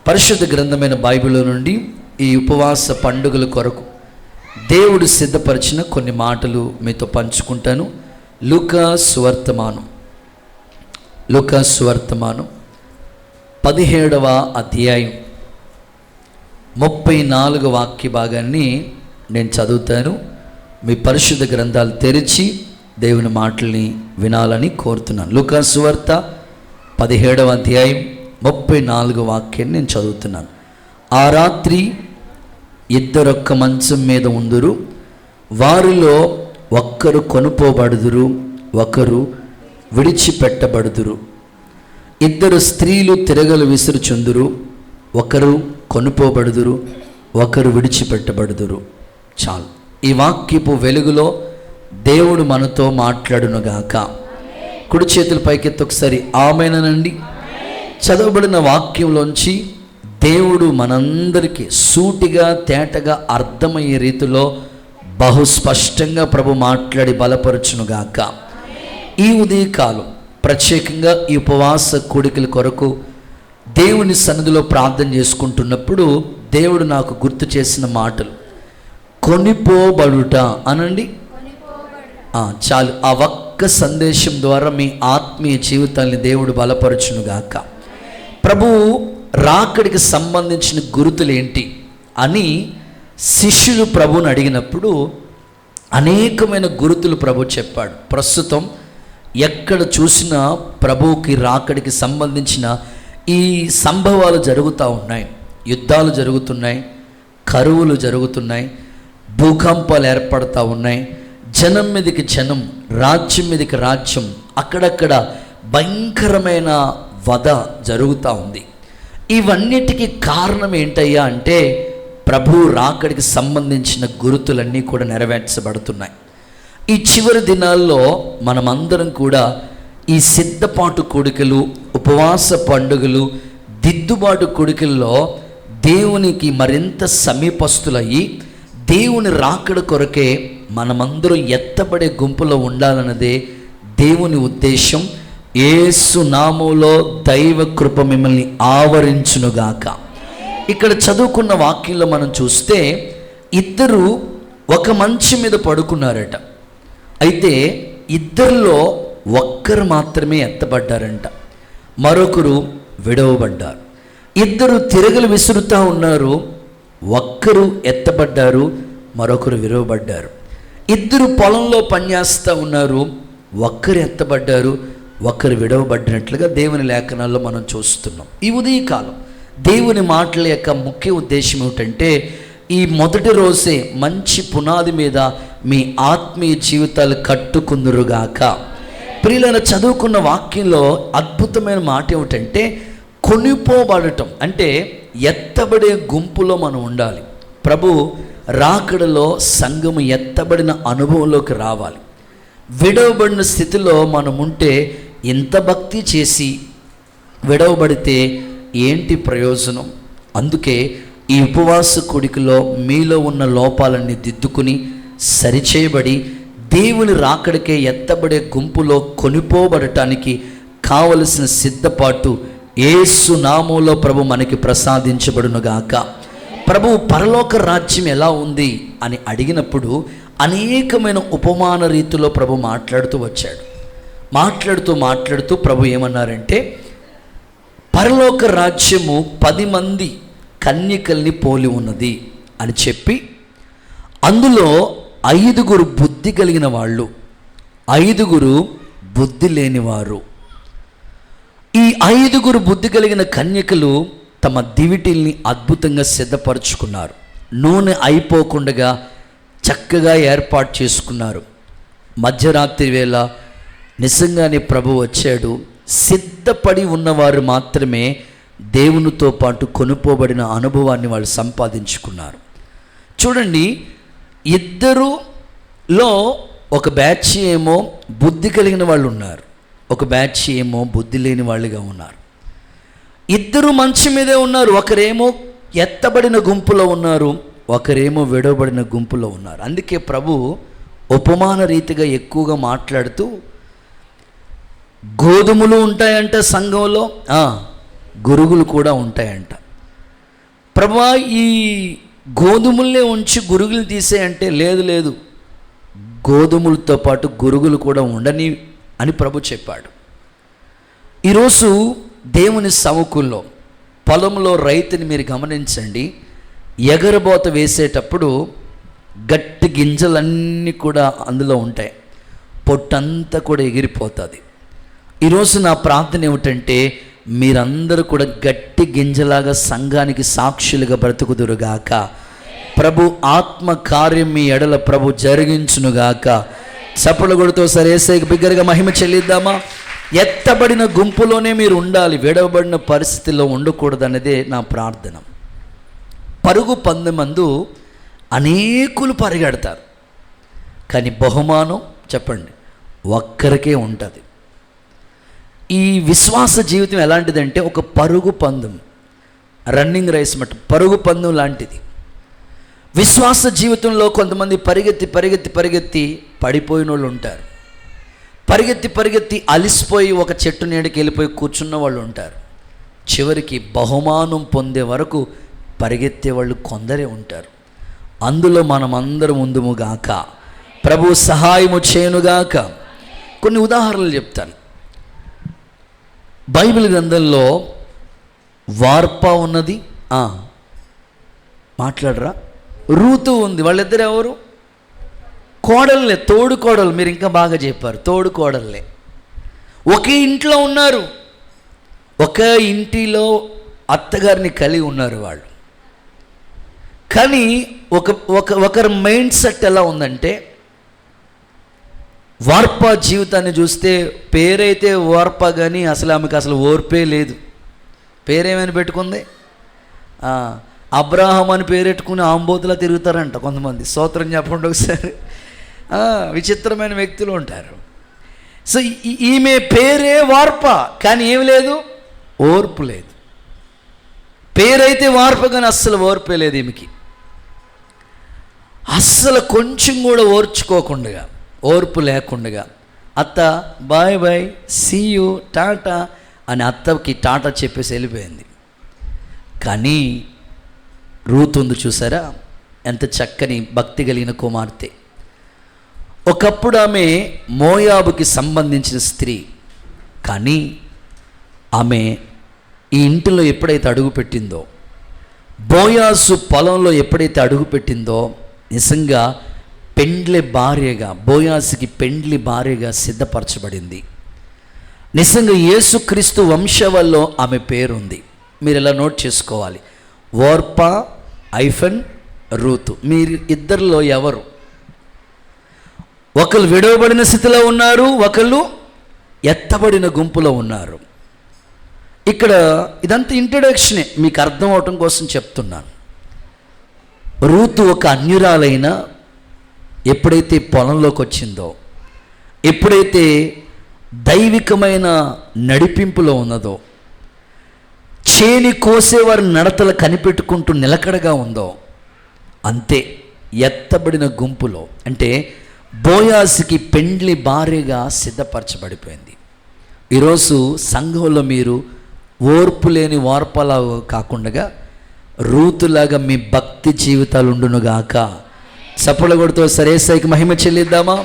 పరిశుద్ధ గ్రంథమైన బైబిల్ నుండి ఈ ఉపవాస పండుగల కొరకు దేవుడు సిద్ధపరిచిన కొన్ని మాటలు మీతో పంచుకుంటాను. లూకా సువర్తమానం 17వ అధ్యాయం 34 వాక్య భాగాన్ని నేను చదువుతాను. మీ పరిశుద్ధ గ్రంథాలు తెరిచి దేవుని మాటల్ని వినాలని కోరుతున్నాను. లూకా సువార్త 17వ అధ్యాయం 34 వాక్యాన్ని నేను చదువుతున్నాను. ఆ రాత్రి ఇద్దరొక్క మంచం మీద ఉందురు, వారిలో ఒక్కరు కొనుపోబడుదురు, ఒకరు విడిచిపెట్టబడుదురు. ఇద్దరు స్త్రీలు తిరగలు విసురుచుందురు, ఒకరు కొనుపోబడుదురు, ఒకరు విడిచిపెట్టబడుదురు. చాలు. ఈ వాక్యపు వెలుగులో దేవుడు మనతో మాట్లాడునుగాక. కుడి చేతుల పైకెత్తి ఒకసారి ఆమేనండి. చదవబడిన వాక్యంలోంచి దేవుడు మనందరికీ సూటిగా తేటగా అర్థమయ్యే రీతిలో బహు స్పష్టంగా ప్రభు మాట్లాడి బలపరచునుగాక. ఈ ఉదయకాలం ప్రత్యేకంగా ఈ ఉపవాస కూడికల కొరకు దేవుని సన్నిధిలో ప్రార్థన చేసుకుంటున్నప్పుడు దేవుడు నాకు గుర్తు చేసిన మాటలు కొనిపోబడుట అనండి. చాలు. ఆ ఒక్క సందేశం ద్వారా మీ ఆత్మీయ జీవితాన్ని దేవుడు బలపరచునుగాక. ప్రభువు రాకడికి సంబంధించిన గుర్తులు ఏంటి అని శిష్యులు ప్రభువుని అడిగినప్పుడు అనేకమైన గుర్తులు ప్రభు చెప్పాడు. ప్రస్తుతం ఎక్కడ చూసినా ప్రభువుకి రాకడికి సంబంధించిన ఈ సంభవాలు జరుగుతూ ఉన్నాయి. యుద్ధాలు జరుగుతున్నాయి, కరువులు జరుగుతున్నాయి, భూకంపాలు ఏర్పడతా ఉన్నాయి, జనం మీదకి జనం, రాజ్యం మీదకి రాజ్యం, అక్కడక్కడ భయంకరమైన వధ జరుగుతూ ఉంది. ఇవన్నిటికీ కారణం ఏంటయ్యా అంటే ప్రభు రాకడికి సంబంధించిన గుర్తులన్నీ కూడా నెరవేర్చబడుతున్నాయి. ఈ చివరి దినాల్లో మనమందరం కూడా ఈ సిద్ధపాటు కూడికలు, ఉపవాస పండుగలు, దిద్దుబాటు కూడికల్లో దేవునికి మరింత సమీపస్తులయ్యి దేవుని రాకడ కొరకే మనమందరం ఎత్తబడే గుంపులో ఉండాలన్నదే దేవుని ఉద్దేశం. యేసు నామములో దైవ కృప మిమ్మల్ని ఆవరించునుగాక. ఇక్కడ చదువుకున్న వాక్యంలో మనం చూస్తే ఇద్దరు ఒక మంచం మీద పడుకున్నారట. అయితే ఇద్దరిలో ఒక్కరు మాత్రమే ఎత్తబడ్డారంట, మరొకరు విడవబడ్డారు. ఇద్దరు తిరగలు విసురుతూ ఉన్నారు, ఒక్కరు ఎత్తబడ్డారు, మరొకరు విడవబడ్డారు. ఇద్దరు పొలంలో పనిచేస్తూ ఉన్నారు, ఒక్కరు ఎత్తబడ్డారు, ఒకరు విడవబడినట్లుగా దేవుని లేఖనాల్లో మనం చూస్తున్నాం. ఈ ఉదయకాలం దేవుని మాటల యొక్క ముఖ్య ఉద్దేశం ఏమిటంటే ఈ మొదటి రోజే మంచి పునాది మీద మీ ఆత్మీయ జీవితాలు కట్టుకుందురుగాక. ప్రియులైన, చదువుకున్న వాక్యంలో అద్భుతమైన మాట ఏమిటంటే కొనిపోబడటం అంటే ఎత్తబడే గుంపులో మనం ఉండాలి. ప్రభు రాకడలో సంఘము ఎత్తబడిన అనుభవంలోకి రావాలి. విడవబడిన స్థితిలో మనం ఉంటే ఇంత భక్తి చేసి విడవబడితే ఏంటి ప్రయోజనం? అందుకే ఈ ఉపవాస కూడికలో మీలో ఉన్న లోపాలన్నీ దిద్దుకుని సరిచేయబడి దేవుని రాకడికే ఎత్తబడే గుంపులో కొనిపోబడటానికి కావలసిన సిద్ధపాటు యేసు నామములో ప్రభు మనకి ప్రసాదించబడునుగాక. ప్రభు పరలోక రాజ్యం ఎలా ఉంది అని అడిగినప్పుడు అనేకమైన ఉపమాన రీతిలో ప్రభు మాట్లాడుతూ వచ్చాడు. మాట్లాడుతూ ప్రభు ఏమన్నారంటే పరలోక రాజ్యము 10 మంది కన్యకల్ని పోలి ఉన్నది అని చెప్పి అందులో 5 బుద్ధి కలిగిన వాళ్ళు, 5 బుద్ధి లేనివారు. ఈ 5 బుద్ధి కలిగిన కన్యకలు తమ దివిటిల్ని అద్భుతంగా సిద్ధపరచుకున్నారు. నూనె అయిపోకుండా చక్కగా ఏర్పాటు చేసుకున్నారు. మధ్యరాత్రి వేళ నిజంగానే ప్రభు వచ్చాడు. సిద్ధపడి ఉన్నవారు మాత్రమే దేవునితో పాటు కొనుపోబడిన అనుభవాన్ని వాళ్ళు సంపాదించుకున్నారు. చూడండి, ఇద్దరులో ఒక బ్యాచ్ ఏమో బుద్ధి కలిగిన వాళ్ళు ఉన్నారు, ఒక బ్యాచ్ ఏమో బుద్ధి లేని వాళ్ళుగా ఉన్నారు. ఇద్దరు మంచి మీదే ఉన్నారు. ఒకరేమో ఎత్తబడిన గుంపులో ఉన్నారు, ఒకరేమో విడవబడిన గుంపులో ఉన్నారు. అందుకే ప్రభు ఉపమాన రీతిగా ఎక్కువగా మాట్లాడుతూ గోధుమలు ఉంటాయంట సంఘంలో, గురుగులు కూడా ఉంటాయంట. ప్రభువా ఈ గోధుమలనే ఉంచి గురుగులు తీసేయంటే లేదు, గోధుమలతో పాటు గురుగులు కూడా ఉండని అని ప్రభు చెప్పాడు. ఈరోజు దేవుని సముఖంలో పొలంలో రైతుని మీరు గమనించండి, ఎగరబోత వేసేటప్పుడు గట్టి గింజలన్నీ కూడా అందులో ఉంటాయి, పొట్టంతా కూడా ఎగిరిపోతుంది. ఈరోజు నా ప్రార్థన ఏమిటంటే మీరందరూ కూడా గట్టి గింజలాగా సంఘానికి సాక్షులుగా బ్రతుకుదురుగాక. ప్రభు ఆత్మ కార్యం మీ ఎడల ప్రభు జరిగించునుగాక. చప్పలు కొడుతూ సరేసేకి బిగ్గరగా మహిమ చెల్లిద్దామా? ఎత్తబడిన గుంపులోనే మీరు ఉండాలి, విడవబడిన పరిస్థితిలో ఉండకూడదన్నదే నా ప్రార్థన. పరుగు పందెమందు అనేకులు పరిగెడతారు, కానీ బహుమానం చెప్పండి ఒక్కరికే ఉంటుంది. ఈ విశ్వాస జీవితం ఎలాంటిదంటే ఒక పరుగు పందెం, రన్నింగ్ రేస్ మట్ పరుగు పందెం లాంటిది. విశ్వాస జీవితంలో కొంతమంది పరిగెత్తి పడిపోయిన వాళ్ళు ఉంటారు, పరిగెత్తి అలిసిపోయి ఒక చెట్టు నీడకి వెళ్ళిపోయి కూర్చున్న వాళ్ళు ఉంటారు, చివరికి బహుమానం పొందే వరకు పరిగెత్తే వాళ్ళు కొందరే ఉంటారు. అందులో మనమందరం ముందుముగాక, ప్రభు సహాయము చేయనుగాక. కొన్ని ఉదాహరణలు చెప్తాను. బైబిల్ గ్రంథంలో వార్ప ఉన్నది, మాట్లాడరా, రూతు ఉంది. వాళ్ళిద్దరు ఎవరు? కోడళ్ళే, తోడు కోడలు. మీరు ఇంకా బాగా చెప్పారు, తోడు కోడళ్ళే. ఒకే ఇంట్లో ఉన్నారు, ఒక ఇంటిలో అత్తగారిని కలిగి ఉన్నారు వాళ్ళు. కానీ ఒకరి మైండ్ సెట్ ఎలా ఉందంటే, వార్ప జీవితాన్ని చూస్తే పేరైతే వార్ప, కానీ ఆమెకు అసలు ఓర్పే లేదు. పేరేమని పెట్టుకుంది? అబ్రాహం అని పేరెట్టుకుని ఆంబోతులా తిరుగుతారంట కొంతమంది. స్తోత్రం చెప్పండి ఒకసారి. విచిత్రమైన వ్యక్తులు ఉంటారు. సో ఈమె పేరే వార్ప, కానీ ఏమి లేదు, ఓర్పు లేదు. పేరైతే వార్ప, కానీ అస్సలు ఓర్పే లేదు ఈమెకి. అస్సలు కొంచెం కూడా ఓర్చుకోకుండా, ఓర్పు లేకుండా అత్త bye bye see you tata అని అత్తకి టాటా చెప్పేసి వెళ్ళిపోయింది. కానీ రూతు ఉంది చూసారా, ఎంత చక్కని భక్తి కలిగిన కుమార్తె. ఒకప్పుడు ఆమె మోయాబుకి సంబంధించిన స్త్రీ, కానీ ఆమె ఈ ఇంటిలో ఎప్పుడైతే అడుగుపెట్టిందో, బోయాసు పొలంలో ఎప్పుడైతే అడుగుపెట్టిందో, నిజంగా పెండ్లి భార్యగా, బోయాసుకి పెండ్లి భార్యగా సిద్ధపరచబడింది. నిజంగా యేసుక్రీస్తు వంశవల్లో ఆమె పేరుంది. మీరు ఇలా నోట్ చేసుకోవాలి, ఓర్పా ఐఫన్ రూతు. మీరు ఇద్దరిలో ఎవరు? ఒకరు విడవబడిన స్థితిలో ఉన్నారు, ఒకళ్ళు ఎత్తబడిన గుంపులో ఉన్నారు. ఇక్కడ ఇదంతా ఇంట్రడక్షనే, మీకు అర్థం అవటం కోసం చెప్తున్నాను. రూతు ఒక అన్యురాలైన ఎప్పుడైతే పొలంలోకి వచ్చిందో, ఎప్పుడైతే దైవికమైన నడిపింపులో ఉన్నదో, చేని కోసేవారి నడతలు కనిపెట్టుకుంటూ నిలకడగా ఉందో, అంతే ఎత్తబడిన గుంపులో, అంటే బోయాసుకి పెండ్లి భార్యగా సిద్ధపరచబడిపోయింది. ఈరోజు సంఘంలో మీరు ఓర్పు లేని వార్పలా కాకుండా రూతులాగా మీ భక్తి జీవితాలు ఉండునుగాక. చప్పలు కొడుతూ సరేసైకి మహిమ చెల్లిద్దామా?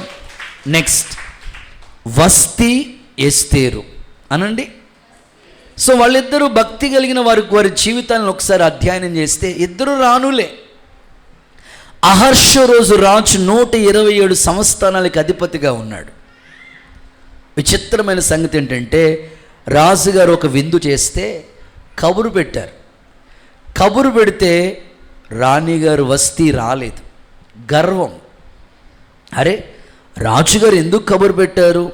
నెక్స్ట్, వస్తీ ఎస్తేరు అనండి. సో వాళ్ళిద్దరూ భక్తి కలిగిన వారి జీవితాలను ఒకసారి అధ్యయనం చేస్తే ఇద్దరు రాణులే. అహర్షరోజు రాజు 127 సంస్థానాలకు అధిపతిగా ఉన్నాడు. విచిత్రమైన సంగతి ఏంటంటే, రాజుగారు ఒక విందు చేస్తే కబురు పెట్టారు. కబురు పెడితే రాణిగారు వస్తీ రాలేదు. గర్వం. అరే, రాజుగారు ఎందుకు కబురు పెట్టారు?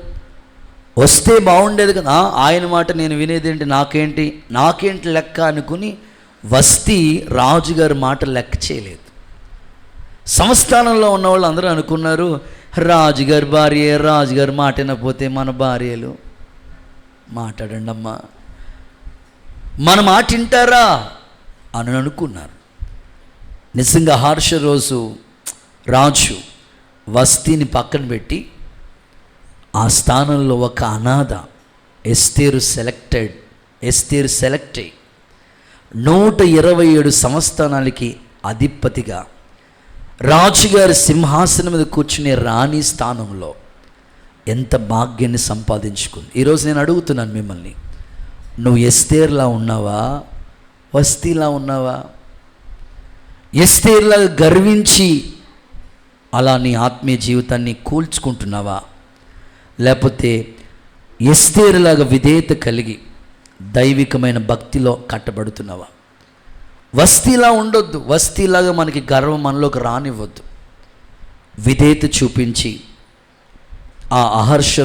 వస్తే బాగుండేది కదా, ఆయన మాట నేను వినేదేంటి, నాకేంటి లెక్క అనుకుని వస్తీ రాజుగారి మాట లెక్క చేయలేదు. సంస్థానంలో ఉన్న వాళ్ళు అందరూ అనుకున్నారు, రాజుగారి భార్య, రాజుగారి మాట వినకపోతే మన భార్యలు మాట్లాడండి అమ్మా, మన మాట వింటారా అని అనుకున్నారు. నిజంగా హర్ష రోజు రాజు వస్తీని పక్కన పెట్టి ఆ స్థానంలో ఒక అనాథ ఎస్తేరు సెలెక్ట్ అయ్యి 127 సంస్థానాలకి అధిపతిగా రాజుగారి సింహాసనం మీద కూర్చునే రాణి స్థానంలో ఎంత భాగ్యాన్ని సంపాదించుకుంది. ఈరోజు నేను అడుగుతున్నాను మిమ్మల్ని, నువ్వు ఎస్తేర్లా ఉన్నావా, వస్తీలా ఉన్నావా? ఎస్తేర్లా గర్వించి అలా నీ ఆత్మీయ జీవితాన్ని కూల్చుకుంటున్నావా? లేకపోతే ఎస్తేరులాగా విధేయత కలిగి దైవికమైన భక్తిలో కట్టబడుతున్నావా? వస్తీలా ఉండొద్దు. వస్తీలాగా మనకి గర్వం మనలోకి రానివ్వద్దు. విధేయత చూపించి ఆ అహర్ష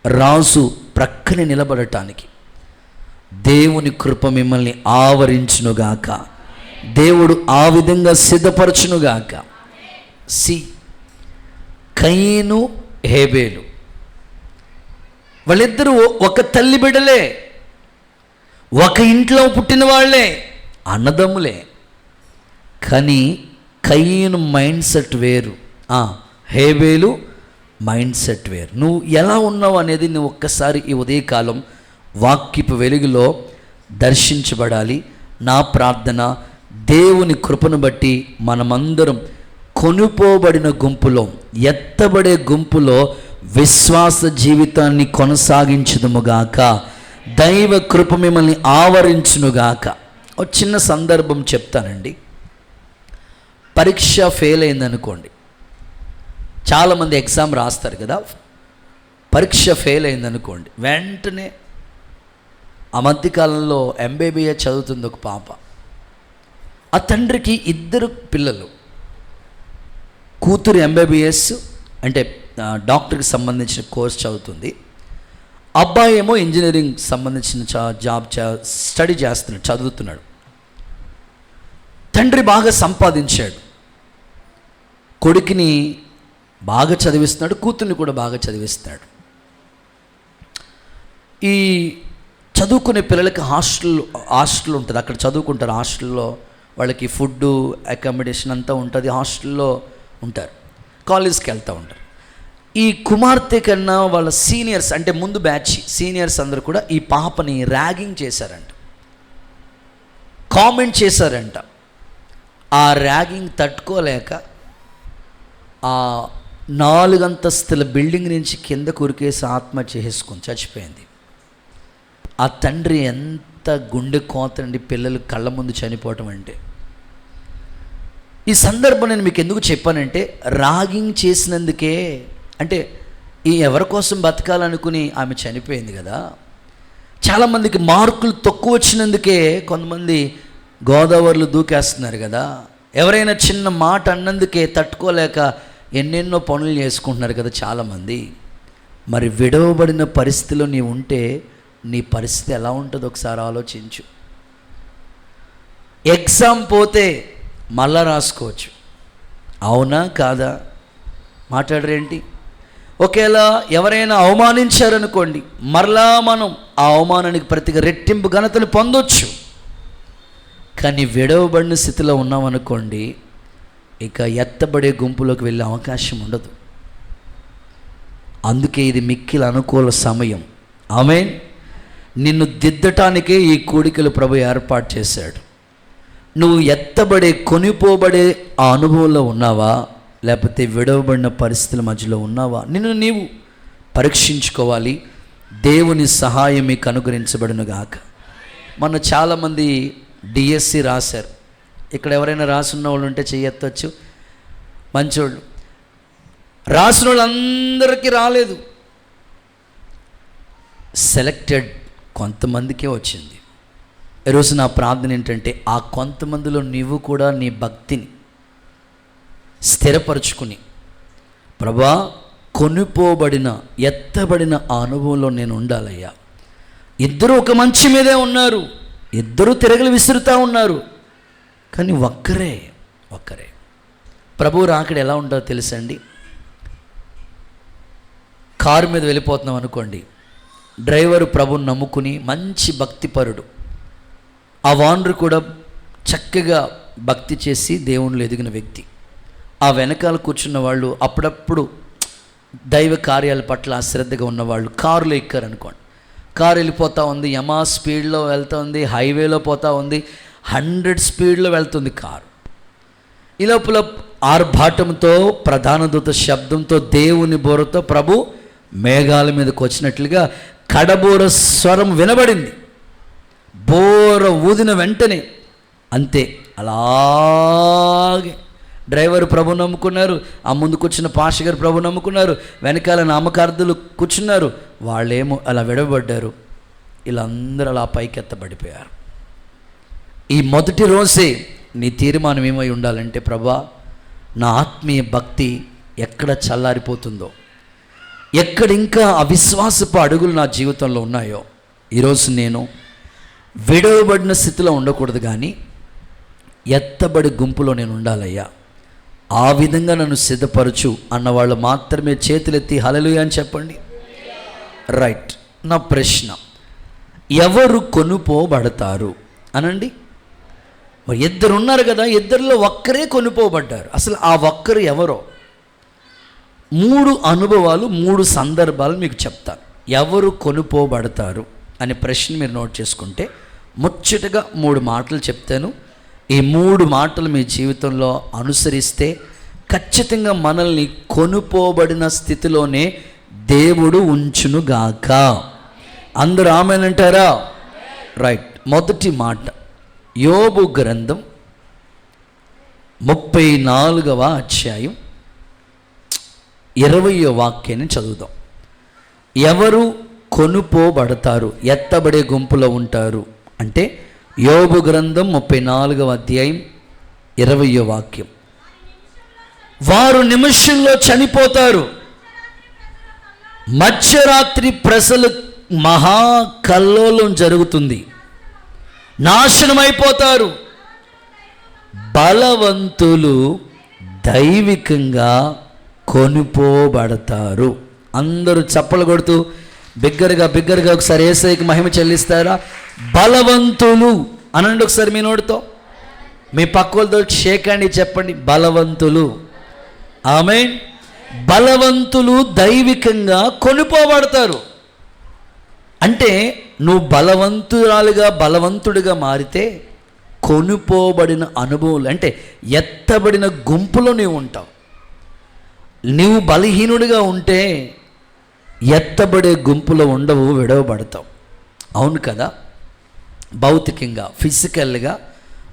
రాజు ప్రక్కనే నిలబడటానికి దేవుని కృప మిమ్మల్ని ఆవరించునుగాక. దేవుడు ఆ విధంగా సిద్ధపరచునుగాక. కయీను హేబేలు వాళ్ళిద్దరూ ఒక తల్లి బిడ్డలే, ఒక ఇంట్లో పుట్టిన వాళ్ళే, అన్నదమ్ములే. కానీ కయీను మైండ్ సెట్ వేరు, హేబేలు మైండ్ సెట్ వేరు. నువ్వు ఎలా ఉన్నావు అనేది నువ్వు ఒక్కసారి ఈ ఉదయకాలం వాక్యపు వెలుగులో దర్శించబడాలి. నా ప్రార్థన, దేవుని కృపను బట్టి మనమందరం కొనుపోబడిన గుంపులో, ఎత్తబడే గుంపులో విశ్వాస జీవితాన్ని కొనసాగించుదుముగాక. దైవ కృప మిమ్మల్ని ఆవరించునుగాక. ఒక చిన్న సందర్భం చెప్తానండి. పరీక్ష ఫెయిల్ అయిందనుకోండి, చాలామంది ఎగ్జామ్ రాస్తారు కదా, పరీక్ష ఫెయిల్ అయిందనుకోండి, వెంటనే ఆ మధ్యకాలంలో ఎంబీబీఎస్ చదువుతుంది ఒక పాప. ఆ తండ్రికి 2 పిల్లలు, కూతురు ఎంబీబీఎస్ అంటే డాక్టర్కి సంబంధించిన కోర్స్ చదువుతుంది, అబ్బాయి ఏమో ఇంజనీరింగ్ సంబంధించిన జాబ్ స్టడీ చేస్తున్నాడు, చదువుతున్నాడు. తండ్రి బాగా సంపాదించాడు, కొడుకుని బాగా చదివిస్తున్నాడు, కూతుర్ని కూడా బాగా చదివిస్తున్నాడు. ఈ చదువుకునే పిల్లలకి హాస్టల్ ఉంటుంది, అక్కడ చదువుకుంటారు. హాస్టల్లో వాళ్ళకి ఫుడ్ అకామిడేషన్ అంతా ఉంటుంది, హాస్టల్లో ఉంటారు, కాలేజ్కి వెళ్తూ ఉంటారు. ఈ కుమార్తె కన్నా వాళ్ళ సీనియర్స్, అంటే ముందు బ్యాచ్ సీనియర్స్ అందరూ కూడా ఈ పాపని ర్యాగింగ్ చేశారంట, కామెంట్ చేశారంట. ఆ ర్యాగింగ్ తట్టుకోలేక ఆ 4 అంతస్తుల బిల్డింగ్ నుంచి కింద కురికేసి ఆత్మహత్య చేసుకుని చచ్చిపోయింది. ఆ తండ్రి ఎంత గుండె కోతండి, పిల్లలు కళ్ళ ముందు చనిపోవటం అంటే. ఈ సందర్భం నేను మీకు ఎందుకు చెప్పానంటే, ర్యాగింగ్ చేసినందుకే, అంటే ఈ ఎవరి కోసం బతకాలనుకుని ఆమె చనిపోయింది కదా. చాలామందికి మార్కులు తక్కువ వచ్చినందుకే కొంతమంది గోదావరిలో దూకేస్తున్నారు కదా. ఎవరైనా చిన్న మాట అన్నందుకే తట్టుకోలేక ఎన్నెన్నో పనులు చేసుకుంటున్నారు కదా చాలామంది. మరి విడవబడిన పరిస్థితిలో నీవు ఉంటే నీ పరిస్థితి ఎలా ఉంటుందో ఒకసారి ఆలోచించు. ఎగ్జామ్ పోతే మళ్ళా రాసుకోవచ్చు, అవునా కాదా? మాట్లాడరేంటి? ఒకేలా ఎవరైనా అవమానించారనుకోండి, మరలా మనం ఆ అవమానానికి ప్రతిగా రెట్టింపు ఘనతను పొందొచ్చు. కానీ విడవబడిన స్థితిలో ఉన్నామనుకోండి, ఇక ఎత్తబడే గుంపులోకి వెళ్ళే అవకాశం ఉండదు. అందుకే ఇది మిక్కిలి అనుకూల సమయం. ఆమేన్. నిన్ను దిద్దటానికే ఈ కూడికలు ప్రభు ఏర్పాటు చేశాడు. నువ్వు ఎత్తబడే, కొనిపోబడే ఆ అనుభవంలో ఉన్నావా, లేకపోతే విడవబడిన పరిస్థితుల మధ్యలో ఉన్నావా? నిన్ను నీవు పరీక్షించుకోవాలి. దేవుని సహాయం మీకు అనుగ్రహించబడునుగాక. మొన్న చాలామంది డిఎస్సి రాశారు. ఇక్కడ ఎవరైనా రాసున్న వాళ్ళు ఉంటే చెయ్యొచ్చు, మంచోళ్ళు. రాసిన వాళ్ళందరికీ రాలేదు, సెలెక్టెడ్ కొంతమందికే వచ్చింది. ఈరోజు నా ప్రార్థన ఏంటంటే, ఆ కొంతమందిలో నీవు కూడా నీ భక్తిని స్థిరపరచుకుని, ప్రభా కొనిపోబడిన, ఎత్తబడిన ఆ అనుభవంలో నేను ఉండాలయ్యా. ఇద్దరు ఒక మంచి మీదే ఉన్నారు, ఇద్దరు తిరగలు విసురుతూ ఉన్నారు, కానీ ఒక్కరే ప్రభువు రాకడ ఎలా ఉంటుందో తెలుసండి. కారు మీద వెళ్ళిపోతున్నాం అనుకోండి, డ్రైవరు ప్రభుని నమ్ముకుని మంచి భక్తిపరుడు, ఆ వానరు కూడా చక్కగా భక్తి చేసి దేవునిలో ఎదిగిన వ్యక్తి. ఆ వెనకాల కూర్చున్న వాళ్ళు అప్పుడప్పుడు దైవ కార్యాల పట్ల అశ్రద్ధగా ఉన్నవాళ్ళు కారులో ఎక్కారనుకోండి, కారు వెళ్ళిపోతూ ఉంది, యమా స్పీడ్లో వెళ్తూ ఉంది, హైవేలో పోతూ ఉంది, 100 స్పీడ్లో వెళ్తుంది కారు. ఈ లోపల ఆర్భాటంతో, ప్రధాన దూత శబ్దంతో, దేవుని బోరతో ప్రభు మేఘాల మీదకి వచ్చినట్లుగా కడబోర స్వరం వినబడింది. బోర ఊదిన వెంటనే అంతే, అలాగే డ్రైవర్ ప్రభు నమ్ముకున్నారు, ఆ ముందుకు వచ్చిన పాస్టర్ గారు ప్రభు నమ్ముకున్నారు, వెనకాల నామకార్థులు కూర్చున్నారు. వాళ్ళేమో అలా విడవబడ్డారు. వీళ్ళందరూ అలా పైకెత్తబడిపోయారు. ఈ మొదటి రోజే నీ తీర్మానం ఏమై ఉండాలంటే, ప్రభా నా ఆత్మీయ భక్తి ఎక్కడ చల్లారిపోతుందో, ఎక్కడ ఇంకా అవిశ్వాసపు అడుగులు నా జీవితంలో ఉన్నాయో, ఈరోజు నేను విడవబడిన స్థితిలో ఉండకూడదు, కానీ ఎత్తబడి గుంపులో నేను ఉండాలయ్యా, ఆ విధంగా నన్ను సిద్ధపరచు అన్నవాళ్ళు మాత్రమే చేతులెత్తి హల్లెలూయా అని చెప్పండి. రైట్. నా ప్రశ్న, ఎవరు కొనుపోబడతారు అనండి? మరి ఇద్దరు ఉన్నారు కదా, ఇద్దరిలో ఒక్కరే కొనుపోబడ్డారు. అసలు ఆ ఒక్కరు ఎవరో? 3 అనుభవాలు, 3 సందర్భాలు మీకు చెప్తాను. ఎవరు కొనుపోబడతారు అనే ప్రశ్న మీరు నోట్ చేసుకుంటే, ముచ్చటగా 3 మాటలు చెప్తాను. ఈ 3 మాటలు మీ జీవితంలో అనుసరిస్తే ఖచ్చితంగా మనల్ని కొనుపోబడిన స్థితిలోనే దేవుడు ఉంచునుగాక. అందరూ ఆమేన్ అంటారా? రైట్. మొదటి మాట, యోబు గ్రంథం 34వ అధ్యాయం 20వ వాక్యాన్ని చదువుదాం. ఎవరు కొనుపోబడతారు, ఎత్తబడే గుంపులో ఉంటారు అంటే, యోబు గ్రంథం 34వ అధ్యాయం 20వ వాక్యం. వారు నిమిషంలో చనిపోతారు, మధ్యరాత్రి ప్రజలు మహా కల్లోలం జరుగుతుంది, నాశనమైపోతారు. బలవంతులు దైవికంగా కొనుపోబడతారు. అందరూ చప్పలు కొడుతూ బిగ్గరగా ఒకసారి యేసయ్యకి మహిమ చెల్లిస్తారా? బలవంతులు అనండి ఒకసారి మీ నోటితో. మీ పక్కలతో షేక్ హ్యాండ్ చెప్పండి, బలవంతులు. ఆమేన్. బలవంతులు దైవికంగా కొనుపోబడతారు. అంటే నువ్వు బలవంతురాలుగా, బలవంతుడిగా మారితే కొనుపోబడిన అనుభవాలు, అంటే ఎత్తబడిన గుంపులో నీవు ఉంటావు. నీవు బలహీనుడిగా ఉంటే ఎత్తబడే గుంపులో ఉండవు, విడవబడతావు. అవును కదా? భౌతికంగా, ఫిజికల్గా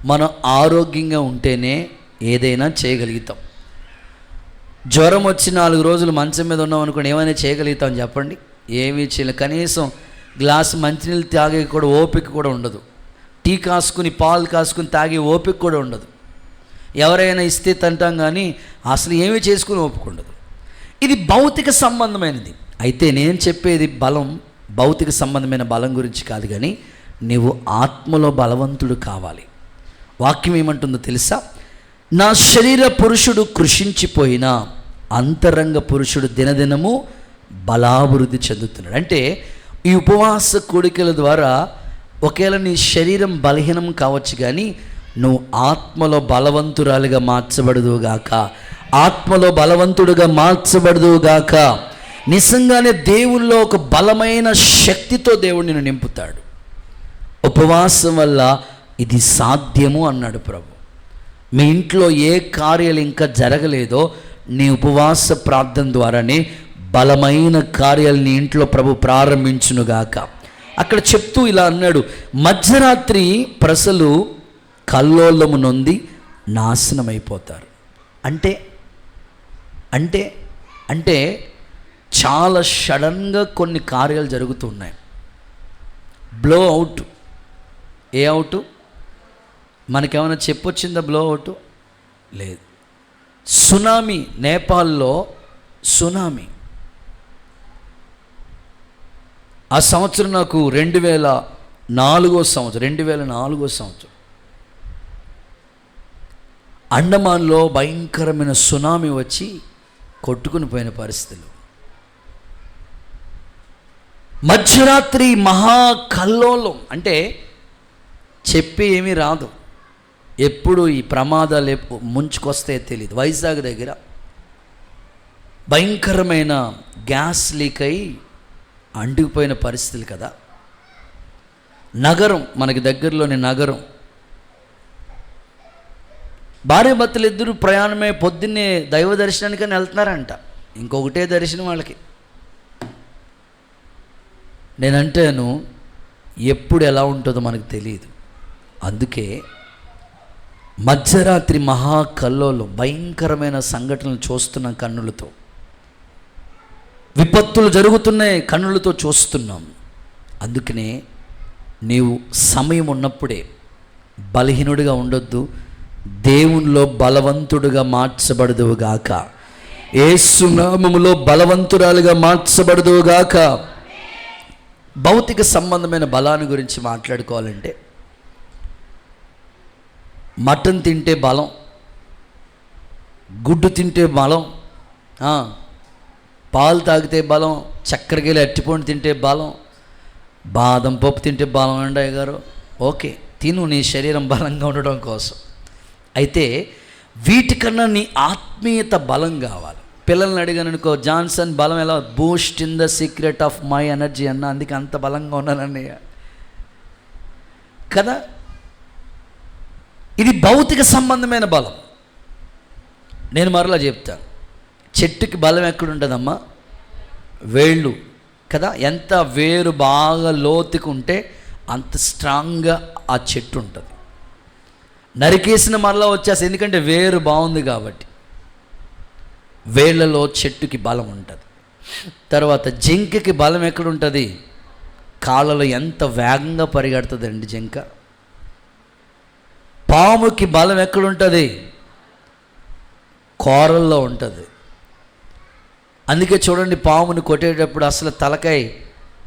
మనం ఆరోగ్యంగా ఉంటేనే ఏదైనా చేయగలుగుతాం. జ్వరం వచ్చి 4 రోజులు మంచం మీద ఉన్నాం అనుకోండి, ఏమైనా చేయగలుగుతాం చెప్పండి? ఏమీ చేయలేదు. కనీసం గ్లాసు మంచినీళ్ళు తాగే కూడా ఓపిక కూడా ఉండదు. టీ కాసుకుని, పాలు కాసుకుని తాగే ఓపిక కూడా ఉండదు. ఎవరైనా ఇస్తే తింటాం, కానీ అసలు ఏమీ చేసుకుని ఓపిక ఉండదు. ఇది భౌతిక సంబంధమైనది. అయితే నేను చెప్పేది బలం, భౌతిక సంబంధమైన బలం గురించి కాదు, కానీ నీవు ఆత్మలో బలవంతుడు కావాలి. వాక్యం ఏమంటుందో తెలుసా? నా శరీర పురుషుడు కృషించిపోయినా అంతరంగ పురుషుడు దినదినము బలాభివృద్ధి చెందుతున్నాడు. అంటే ఈ ఉపవాస కోడికల ద్వారా ఒకవేళ నీ శరీరం బలహీనం కావచ్చు, కానీ నువ్వు ఆత్మలో బలవంతురాలుగా మార్చబడదుగాక, ఆత్మలో బలవంతుడుగా మార్చబడదుగాక. నిజంగానే దేవుల్లో ఒక బలమైన శక్తితో దేవుడు నిన్ను నింపుతాడు. ఉపవాసం వల్ల ఇది సాధ్యము అన్నాడు ప్రభు. మీ ఇంట్లో ఏ కార్యాలు ఇంకా జరగలేదో నీ ఉపవాస ప్రార్థన ద్వారానే బలమైన కార్యాలు నీ ఇంట్లో ప్రభు ప్రారంభించునుగాక. అక్కడ చెప్తూ ఇలా అన్నాడు, మధ్యరాత్రి ప్రజలు కల్లోలము నొంది నాశనమైపోతారు. అంటే అంటే అంటే చాలా సడన్గా కొన్ని కార్యాలు జరుగుతున్నాయి. Blow out. ఏ అవుట్? మనకేమైనా చెప్పొచ్చిందా బ్లో అవుట్? లేదు. సునామీ, నేపాల్లో సునామీ. ఆ సంవత్సరం నాకు 2004 సంవత్సరం అండమాన్లో భయంకరమైన సునామీ వచ్చి కొట్టుకుని పోయిన పరిస్థితులు. మధ్యరాత్రి మహా కల్లోలం. అంటే చెప్పి ఏమీ రాదు, ఎప్పుడు ఈ ప్రమాదాలు ముంచుకొస్తే తెలియదు. వైజాగ్ దగ్గర భయంకరమైన గ్యాస్ లీక్ అయి అంటుకుపోయిన పరిస్థితులు కదా. నగరం, మనకి దగ్గరలోని నగరం. భార్యాభర్తలు ఇద్దరు ప్రయాణమే, పొద్దున్నే దైవ దర్శనానికని వెళ్తున్నారంట. ఇంకొకటే దర్శనం వాళ్ళకి. నేనంటాను, ఎప్పుడు ఎలా ఉంటుందో మనకు తెలియదు. అందుకే మధ్యరాత్రి మహాకల్లోలం, భయంకరమైన సంఘటనలు చూస్తున్నాం కన్నులతో. విపత్తులు జరుగుతున్నాయి, కన్నులతో చూస్తున్నాం. అందుకనే నీవు సమయం ఉన్నప్పుడే బలహీనుడిగా ఉండొద్దు, దేవునిలో బలవంతుడుగా మార్చబడదువుగాక. యేసు నామములో బలవంతురాలుగా మార్చబడదువుగాక. భౌతిక సంబంధమైన బలాన్ని గురించి మాట్లాడుకోవాలంటే, మటన్ తింటే బలం, గుడ్డు తింటే బలం, పాలు తాగితే బలం, చక్కెరకేళి అట్టిపండు తింటే బలం, బాదం పప్పు తింటే బలం అండి అయ్యగారు. ఓకే, తిను, నీ శరీరం బలంగా ఉండడం కోసం. అయితే వీటికన్నా నీ ఆత్మీయత బలం కావాలి. పిల్లల్ని అడిగాను అనుకో, జాన్సన్ బలం ఎలా? Boost in the secret of my energy అన్న, అందుకే అంత బలంగా ఉన్నానన్నయ్య కదా. ఇది భౌతిక సంబంధమైన బలం. నేను మరలా చెప్తాను, చెట్టుకి బలం ఎక్కడుంటుందమ్మా? వేళ్ళు కదా. ఎంత వేరు బాగా లోతుకు ఉంటే అంత స్ట్రాంగ్గా ఆ చెట్టు ఉంటుంది. నరికేసిన మరలా వచ్చేసి, ఎందుకంటే వేరు బాగుంది కాబట్టి. వేళ్లలో చెట్టుకి బలం ఉంటుంది. తర్వాత జింకకి బలం ఎక్కడుంటుంది? కాళ్ళలో. ఎంత వేగంగా పరిగెడుతుందండి జింక. పాముకి బలం ఎక్కడుంటుంది? కోరల్లో ఉంటుంది. అందుకే చూడండి, పాముని కొట్టేటప్పుడు అసలు తలకాయ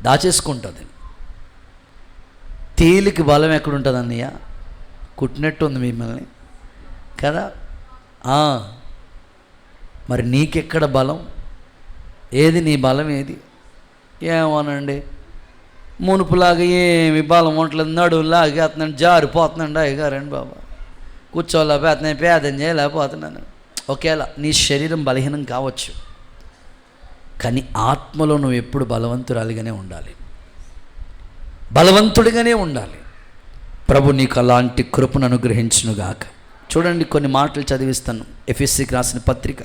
దాచేసుకుంటుంది. తేలికి బలం ఎక్కడుంటుంది అన్నయ్య? కుట్టినట్టు ఉంది మిమ్మల్ని కదా. మరి నీకెక్కడ బలం? ఏది నీ బలం? ఏది? ఏమోనండి, మునుపులాగా ఏమి బలం ఉండలేదు, నడువులాగా అతను జారిపోతున్నాండి అయ్యగారండి బాబా, కూర్చోలేకపోతున్నాను, పేదం చేయలేకపోతున్నాను. ఒకేలా నీ శరీరం బలహీనం కావచ్చు, కానీ ఆత్మలో నువ్వు ఎప్పుడు బలవంతురాలిగానే ఉండాలి, బలవంతుడిగానే ఉండాలి. ప్రభు నీకు అలాంటి కృపను అనుగ్రహించునుగాక. చూడండి, కొన్ని మాటలు చదివిస్తాను. ఎఫెసీకి రాసిన పత్రిక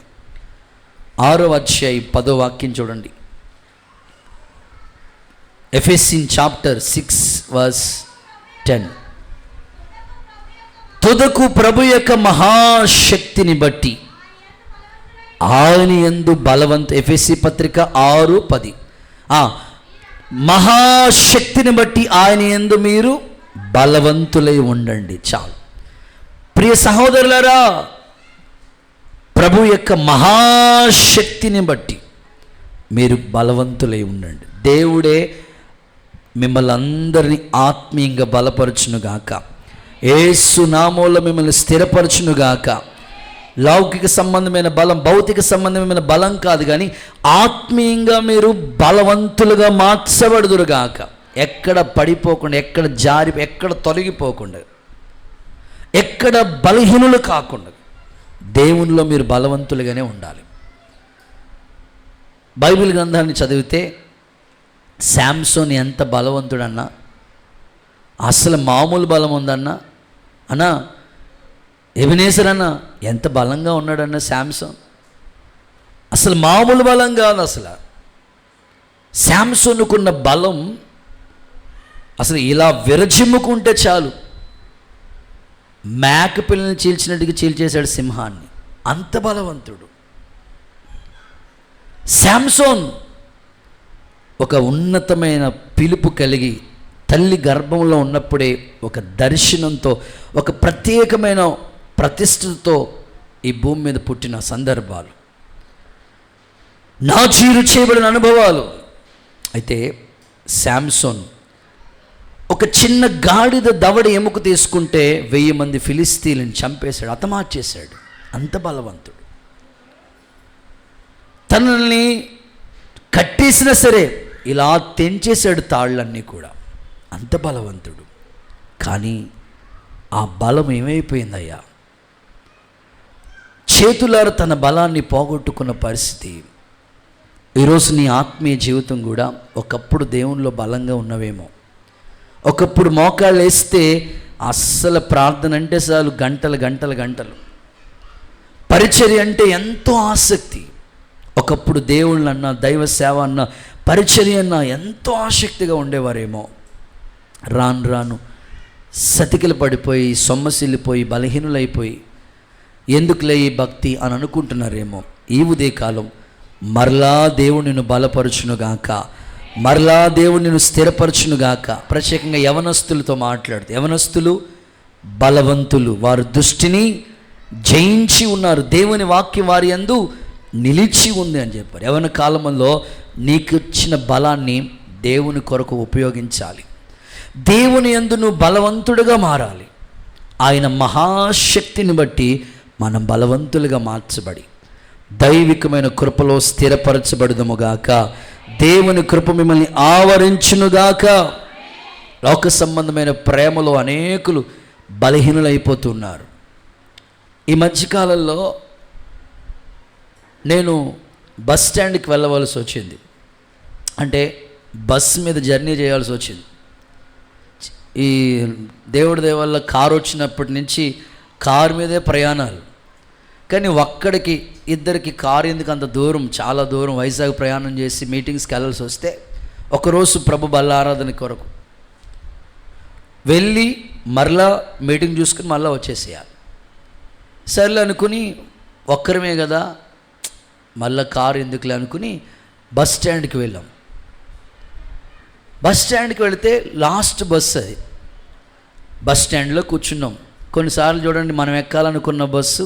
6వ అధ్యాయం 10వ వాక్యం చూడండి. ఎఫెసియన్ చాప్టర్ 6 వర్స్ 10. తుదకు ప్రభు యొక్క మహాశక్తిని బట్టి ఆయన యందు బలవంతు. ఎఫెసీ పత్రిక 6:10. మహాశక్తిని బట్టి ఆయన యందు మీరు బలవంతులై ఉండండి. చాలు ప్రియ సహోదరులారా, ప్రభు యొక్క మహాశక్తిని బట్టి మీరు బలవంతులై ఉండండి. దేవుడే మిమ్మల్ని అందరినీ ఆత్మీయంగా బలపరచునుగాక. యేసు నామములో మిమ్మల్ని స్థిరపరచునుగాక. లౌకిక సంబంధమైన బలం, భౌతిక సంబంధమైన బలం కాదు, కానీ ఆత్మీయంగా మీరు బలవంతులుగా మార్చబడుదురుగాక. ఎక్కడ పడిపోకుండా, ఎక్కడ జారి, ఎక్కడ తొలగిపోకుండా, ఎక్కడ బలహీనులు కాకుండా దేవునిలో మీరు బలవంతులుగానే ఉండాలి. బైబిల్ గ్రంథాన్ని చదివితే శాంసోన్ ఎంత బలవంతుడన్నా, అసలు మామూలు బలం ఉందన్నా అన్నా. ఎబెనేజర్ అన్న ఎంత బలంగా ఉన్నాడన్న శాంసోన్, అసలు మామూలు బలం కాదు. అసలు శాంసోనుకున్న బలం అసలు ఇలా విరజిమ్ముకుంటే చాలు, మేక పిల్లని చీల్చినట్టుగా చీల్చేశాడు సింహాన్ని. అంత బలవంతుడు శాంసోన్. ఒక ఉన్నతమైన పిలుపు కలిగి తల్లి గర్భంలో ఉన్నప్పుడే ఒక దర్శనంతో, ఒక ప్రత్యేకమైన ప్రతిష్టతో ఈ భూమి మీద పుట్టిన సందర్భాలు, నాచీరు చేయబడిన అనుభవాలు. అయితే శాంసోన్ ఒక చిన్న గాడిద దవడ ఎముక తీసుకుంటే 1000 మంది ఫిలిస్తీన్లను చంపేశాడు, హతమార్చేశాడు. అంత బలవంతుడు. తనని కట్టేసినా సరే ఇలా తెంచేశాడు తాళ్ళన్నీ కూడా. అంత బలవంతుడు. కానీ ఆ బలం ఏమైపోయిందయ్యా? చేతులారా తన బలాన్ని పోగొట్టుకున్న పరిస్థితి. ఈరోజు నీ ఆత్మీయ జీవితం కూడా ఒకప్పుడు దేవునిలో బలంగా ఉన్నవేమో, ఒకప్పుడు మోకాళ్ళు వేస్తే అస్సలు ప్రార్థన అంటే చాలు గంటలు గంటలు గంటలు. పరిచర్య అంటే ఎంతో ఆసక్తి. ఒకప్పుడు దేవుళ్ళన్నా, దైవ సేవ అన్న, పరిచర్య అన్న ఎంతో ఆసక్తిగా ఉండేవారేమో. రాను రాను సతికిలు పడిపోయి, సొమ్మసిల్లిపోయి, బలహీనులైపోయి ఎందుకులే ఈ భక్తి అని అనుకుంటున్నారేమో. ఈ ఉదయకాలం మరలా దేవుడు నిన్ను బలపరచునుగాక, మరలా దేవుడు నిన్ను స్థిరపరచునుగాక. ప్రత్యేకంగా యవనస్తులతో మాట్లాడుతూ, యవనస్తులు బలవంతులు, వారు దుష్టిని జయించి ఉన్నారు, దేవుని వాక్యం వారి యందు నిలిచి ఉంది అని చెప్పారు. యవన కాలంలో నీకు ఇచ్చిన బలాన్ని దేవుని కొరకు ఉపయోగించాలి. దేవుని యందు నువ్వు బలవంతుడిగా మారాలి. ఆయన మహాశక్తిని బట్టి మనం బలవంతులుగా మార్చబడి దైవికమైన కృపలో స్థిరపరచబడదుముగాక. దేవుని కృప మిమ్మల్ని ఆవరించునుగాక. లోక సంబంధమైన ప్రేమలో అనేకులు బలహీనులైపోతున్నారు. ఈ మధ్యకాలంలో నేను బస్ స్టాండ్కి వెళ్ళవలసి వచ్చింది. అంటే బస్ మీద జర్నీ చేయాల్సి వచ్చింది. ఈ దేవుడి దయ వల్ల కారు వచ్చినప్పటి నుంచి కారు మీదే ప్రయాణాలు. కానీ ఒక్కడికి ఇద్దరికి కారు ఎందుకు అంత దూరం, చాలా దూరం వైజాగ్ ప్రయాణం చేసి మీటింగ్స్కి వెళ్ళాల్సి వస్తే ఒకరోజు ప్రభు బల్ల ఆరాధన కొరకు వెళ్ళి మరలా మీటింగ్ చూసుకుని మళ్ళీ వచ్చేసేయాలి. సర్లే అనుకుని ఒక్కరమే కదా మళ్ళీ కారు ఎందుకులే అనుకుని బస్ స్టాండ్కి వెళ్ళాం. బస్ స్టాండ్కి వెళితే లాస్ట్ బస్ అది. బస్ స్టాండ్లో కూర్చున్నాం. కొన్నిసార్లు చూడండి, మనం ఎక్కాలనుకున్న బస్సు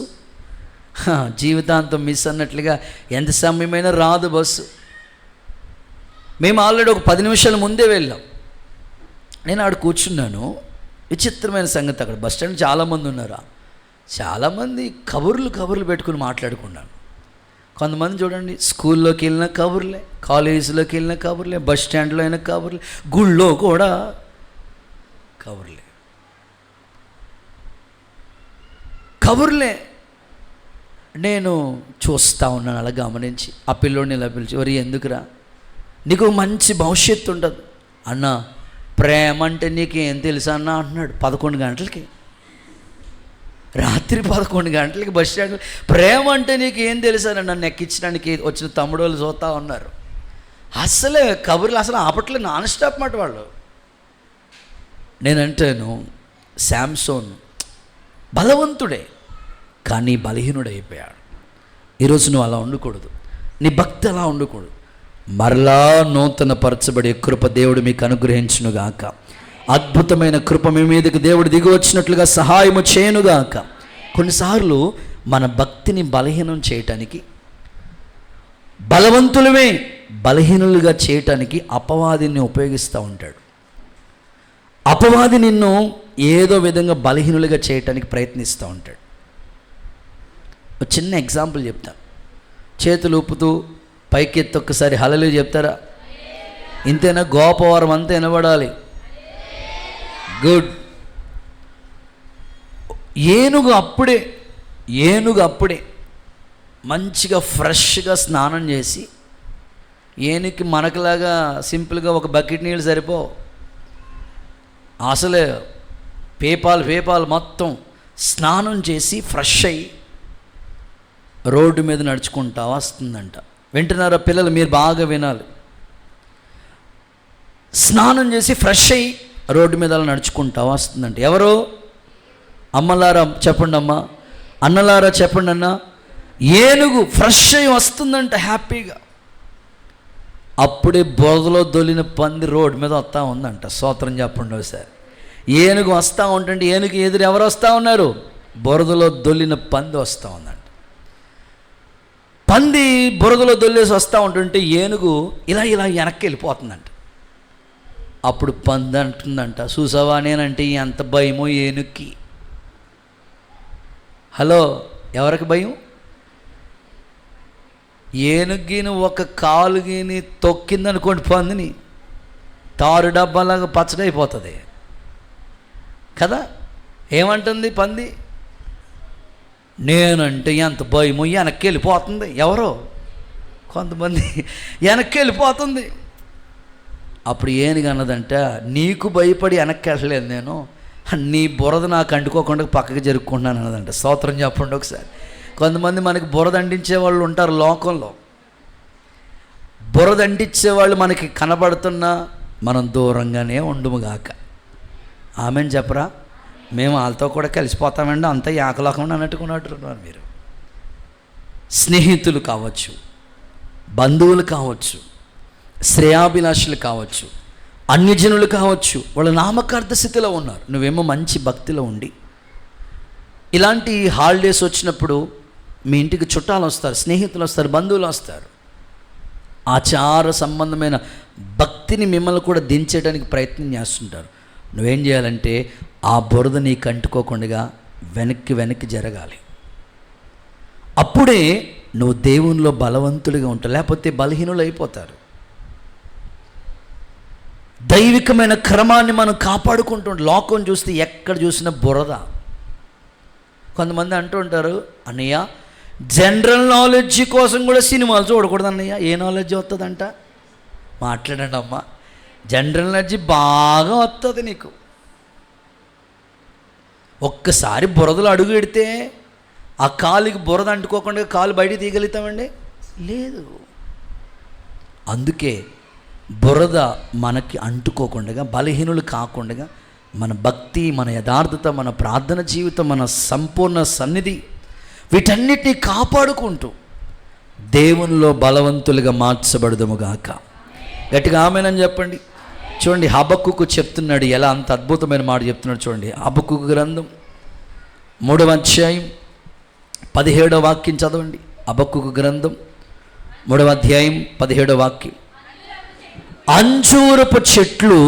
జీవితాంతం మిస్ అన్నట్లుగా ఎంత సమయమైనా రాదు బస్సు. మేము ఆల్రెడీ ఒక 10 నిమిషాల ముందే వెళ్ళాం. నేను ఆడ కూర్చున్నాను. విచిత్రమైన సంగతి, అక్కడ బస్ స్టాండ్ చాలామంది ఉన్నారు. చాలామంది కబుర్లు పెట్టుకుని మాట్లాడుకున్నాను. కొంతమంది చూడండి, స్కూల్లోకి వెళ్ళిన కబుర్లే, కాలేజీలోకి వెళ్ళిన కబుర్లే, బస్ స్టాండ్లో అయిన కబుర్లే, గుళ్ళో కూడా కబుర్లే. నేను చూస్తూ ఉన్నాను అలా గమనించి. ఆ పిల్లోడిని ఇలా పిలిచి, వరి ఎందుకురా, నీకు మంచి భవిష్యత్తు ఉండదు అన్న, ప్రేమ అంటే నీకేం తెలుసా అన్న అంటున్నాడు. 11 గంటలకి, రాత్రి 11 గంటలకి బస్ స్టాండ్, ప్రేమ అంటే నీకు ఏం తెలుసా నన్ను ఎక్కించడానికి వచ్చిన తమ్ముడు వాళ్ళు చూస్తూ ఉన్నారు. అసలే కబుర్లు అసలు ఆపట్లేదు, నాన్ స్టాప్ మాట వాళ్ళు. నేనంటాను, శాంసోన్ బలవంతుడే కానీ బలహీనుడైపోయాడు. ఈరోజు నువ్వు అలా ఉండకూడదు, నీ భక్తి అలా ఉండకూడదు. మరలా నూతన పరచబడే కృప దేవుడు మీకు అనుగ్రహించునుగాక. అద్భుతమైన కృప మీ మీదకి దేవుడు దిగి వచ్చినట్లుగా సహాయము చేయనుగాక. కొన్నిసార్లు మన భక్తిని బలహీనం చేయటానికి, బలవంతులమే బలహీనులుగా చేయటానికి అపవాదిని ఉపయోగిస్తూ ఉంటాడు. అపవాది నిన్ను ఏదో విధంగా బలహీనులుగా చేయటానికి ప్రయత్నిస్తూ ఉంటాడు. ఒక చిన్న ఎగ్జాంపుల్ చెప్తాను. చేతులు ఊపుతూ పైకెత్తి ఒక్కసారి హల్లెలూయా చెప్తారా? ఇంతేనా? గోపవరం అంతా వినబడాలి. గుడ్. ఏనుగు అప్పుడే మంచిగా ఫ్రెష్గా స్నానం చేసి, ఏనుగుకి మనకులాగా సింపుల్గా ఒక బకెట్ నీళ్ళు సరిపో, అసలే పేపాలు మొత్తం స్నానం చేసి ఫ్రెష్ అయ్యి రోడ్డు మీద నడుచుకుంటా వస్తుందంట. వింటున్నారా పిల్లలు? మీరు బాగా వినాలి. స్నానం చేసి ఫ్రెష్ అయ్యి రోడ్డు మీద అలా నడుచుకుంటా వస్తుందంట. ఎవరో? అమ్మలారా చెప్పండి, అమ్మ. అన్నలారా చెప్పండి అన్న. ఏనుగు ఫ్రెష్ అయ్యి వస్తుందంట హ్యాపీగా. అప్పుడే బురదలో దొలిన పంది రోడ్డు మీద వస్తూ ఉందంట. స్తోత్రం చెప్పండి ఒకసారి. ఏనుగు వస్తూ ఉంటుంటే ఏనుగు ఎదురు ఎవరు వస్తూ ఉన్నారు? బురదలో దొల్లిన పంది వస్తూ ఉందంట. పంది బురదలో దొల్లేసి వస్తూ ఉంటుంటే ఏనుగు ఇలా వెనక్కి వెళ్ళిపోతుందంట. అప్పుడు పంది అంటుందంట, చూసావా నేనంటే ఎంత భయమో ఏనుగుకి. హలో, ఎవరికి భయం? ఏనుగిని ఒక కాలుగిని తొక్కిందనుకోండి పందిని, తారు డబ్బాలాగా పచ్చడైపోతుంది కదా. ఏమంటుంది పంది? నేనంటే ఎంత భయమో వెనక్కి వెళ్ళిపోతుంది. ఎవరో కొంతమంది వెనక్కి వెళ్ళిపోతుంది. అప్పుడు ఏనుగు అన్నదంట, నీకు భయపడి వెనక్కి వెళ్ళలేదు నేను, నీ బురద నాకు అంటుకోకుండా పక్కకి జరుపుకుంటున్నాను అన్నదంట. స్తోత్రం చెప్పండి ఒకసారి. కొంతమంది మనకి బురద అంటించే వాళ్ళు ఉంటారు లోకంలో. బురద అంటించే వాళ్ళు మనకి కనబడుతున్నా మనం దూరంగానే ఉండుముగాక. ఆమెను చెప్పరా? మేము వాళ్ళతో కూడా కలిసిపోతామండి, అంతా ఏకలోకం అన్నట్టుకున్నట్టున్నారు మీరు. స్నేహితులు కావచ్చు, బంధువులు కావచ్చు, శ్రేయాభిలాషులు కావచ్చు, అన్యజనులు కావచ్చు, వాళ్ళు నామకార్థ స్థితిలో ఉన్నారు. నువ్వేమో మంచి భక్తిలో ఉండి ఇలాంటి హాలిడేస్ వచ్చినప్పుడు మీ ఇంటికి చుట్టాలు వస్తారు, స్నేహితులు వస్తారు, బంధువులు వస్తారు. ఆచార సంబంధమైన భక్తిని మిమ్మల్ని కూడా దించేయడానికి ప్రయత్నం చేస్తుంటారు. నువ్వేం చేయాలంటే ఆ బురద నీకు అంటుకోకుండా వెనక్కి జరగాలి. అప్పుడే నువ్వు దేవునిలో బలవంతుడిగా ఉంటావు, లేకపోతే బలహీనులు అయిపోతారు. దైవికమైన క్రమాన్ని మనం కాపాడుకుంటూ లోకం చూస్తే ఎక్కడ చూసినా బురద. కొంతమంది అంటూ ఉంటారు, అన్నయ్య జనరల్ నాలెడ్జ్ కోసం కూడా సినిమాలు చూడకూడదు అన్నయ్య. ఏ నాలెడ్జ్ వస్తుందంట? మాట్లాడండి అమ్మా. జనరల్ నాలెడ్జ్ బాగా వస్తుంది నీకు. ఒక్కసారి బురదలో అడుగు పెడితే ఆ కాలుకి బురద అంటుకోకుండా కాలు బయట తీయగలుగుతామండి? లేదు. అందుకే బురద మనకి అంటుకోకుండా, బలహీనులు కాకుండా మన భక్తి, మన యథార్థత, మన ప్రార్థన జీవితం, మన సంపూర్ణ సన్నిధి, వీటన్నిటిని కాపాడుకుంటూ దేవునిలో బలవంతులుగా మార్చబడదుముగాక. గట్టిగా ఆమేనని చెప్పండి. చూడండి, హబక్కుకు చెప్తున్నాడు, ఎలా అంత అద్భుతమైన మాట చెప్తున్నాడు చూడండి. హబక్కుకు గ్రంథం 3వ అధ్యాయం 17వ వాక్యం చదవండి. హబక్కుకు గ్రంథం 3వ అధ్యాయం 17వ వాక్యం. అంజూరపు చెట్లు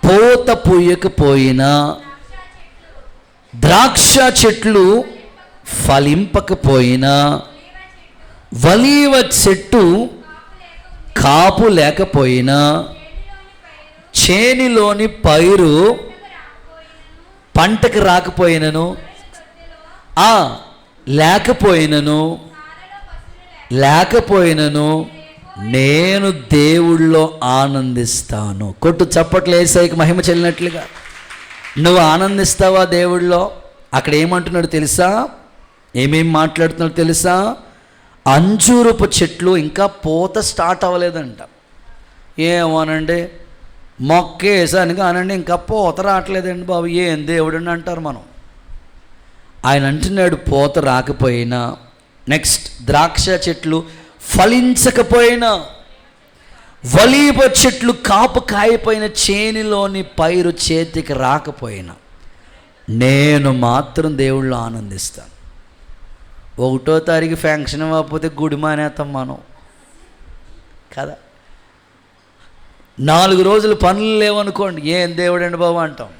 పూత పూయకపోయినా, ద్రాక్ష చెట్లు ఫలింపకపోయినా, ఒలీవ చెట్టు కాపు లేకపోయినా, చేనిలోని పైరు పంటకు రాకపోయినను, లేకపోయినను నేను దేవుళ్ళో ఆనందిస్తాను. కొట్టు చప్పట్లు యేసయ్యకి మహిమ చెల్లినట్లుగా. నువ్వు ఆనందిస్తావా దేవుళ్ళో? అక్కడ ఏమంటున్నాడు తెలుసా? ఏమేం మాట్లాడుతున్నాడు తెలుసా? అంజూరపు చెట్లు ఇంకా పూత స్టార్ట్ అవ్వలేదంట. ఏమోనండి, మొక్కేసానికి అనండి ఇంకా పూత రావట్లేదండి బాబు, ఏం దేవుడని అంటారు మనం. ఆయన అంటున్నాడు పూత రాకపోయినా, నెక్స్ట్ ద్రాక్ష చెట్లు ఫలించకపోయినా, ఒలీవ చెట్లు కాపు కాయిపోయిన, చేనిలోని పైరు చేతికి రాకపోయినా, నేను మాత్రం దేవుళ్ళు ఆనందిస్తాను. 1వ తారీఖు ఫంక్షన్ అవ్వకపోతే గుడి మానేస్తాం మనం కదా. 4 రోజులు పనులు లేవనుకోండి, ఏం దేవుడండి బాబు అంటాం.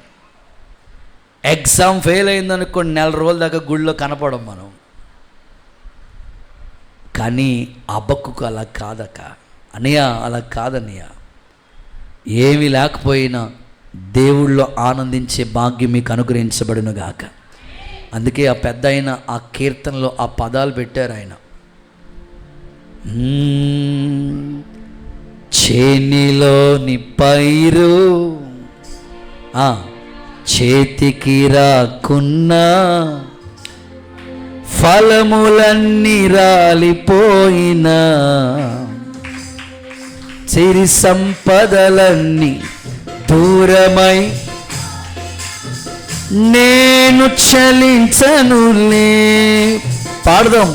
ఎగ్జామ్ ఫెయిల్ అయిందనుకోండి, 4 రోజుల దాకా గుడిలో కనపడం మనం. కానీ హబక్కుకు అలా కాదక్క అన్నయ్య, అలా కాదన్నయ్య. ఏమీ లేకపోయినా దేవుళ్ళో ఆనందించే భాగ్యం మీకు అనుగ్రహించబడును గాక. అందుకే ఆ పెద్ద ఆయన ఆ కీర్తనలో ఆ పదాలు పెట్టారు ఆయన. చేనిలోని పైరు చేతికి రాకున్నా, ఫలములన్నీ రాలిపోయినా, సిరి సంపదలన్నీ దూరమై నేను చలించనులే. పాడదాం.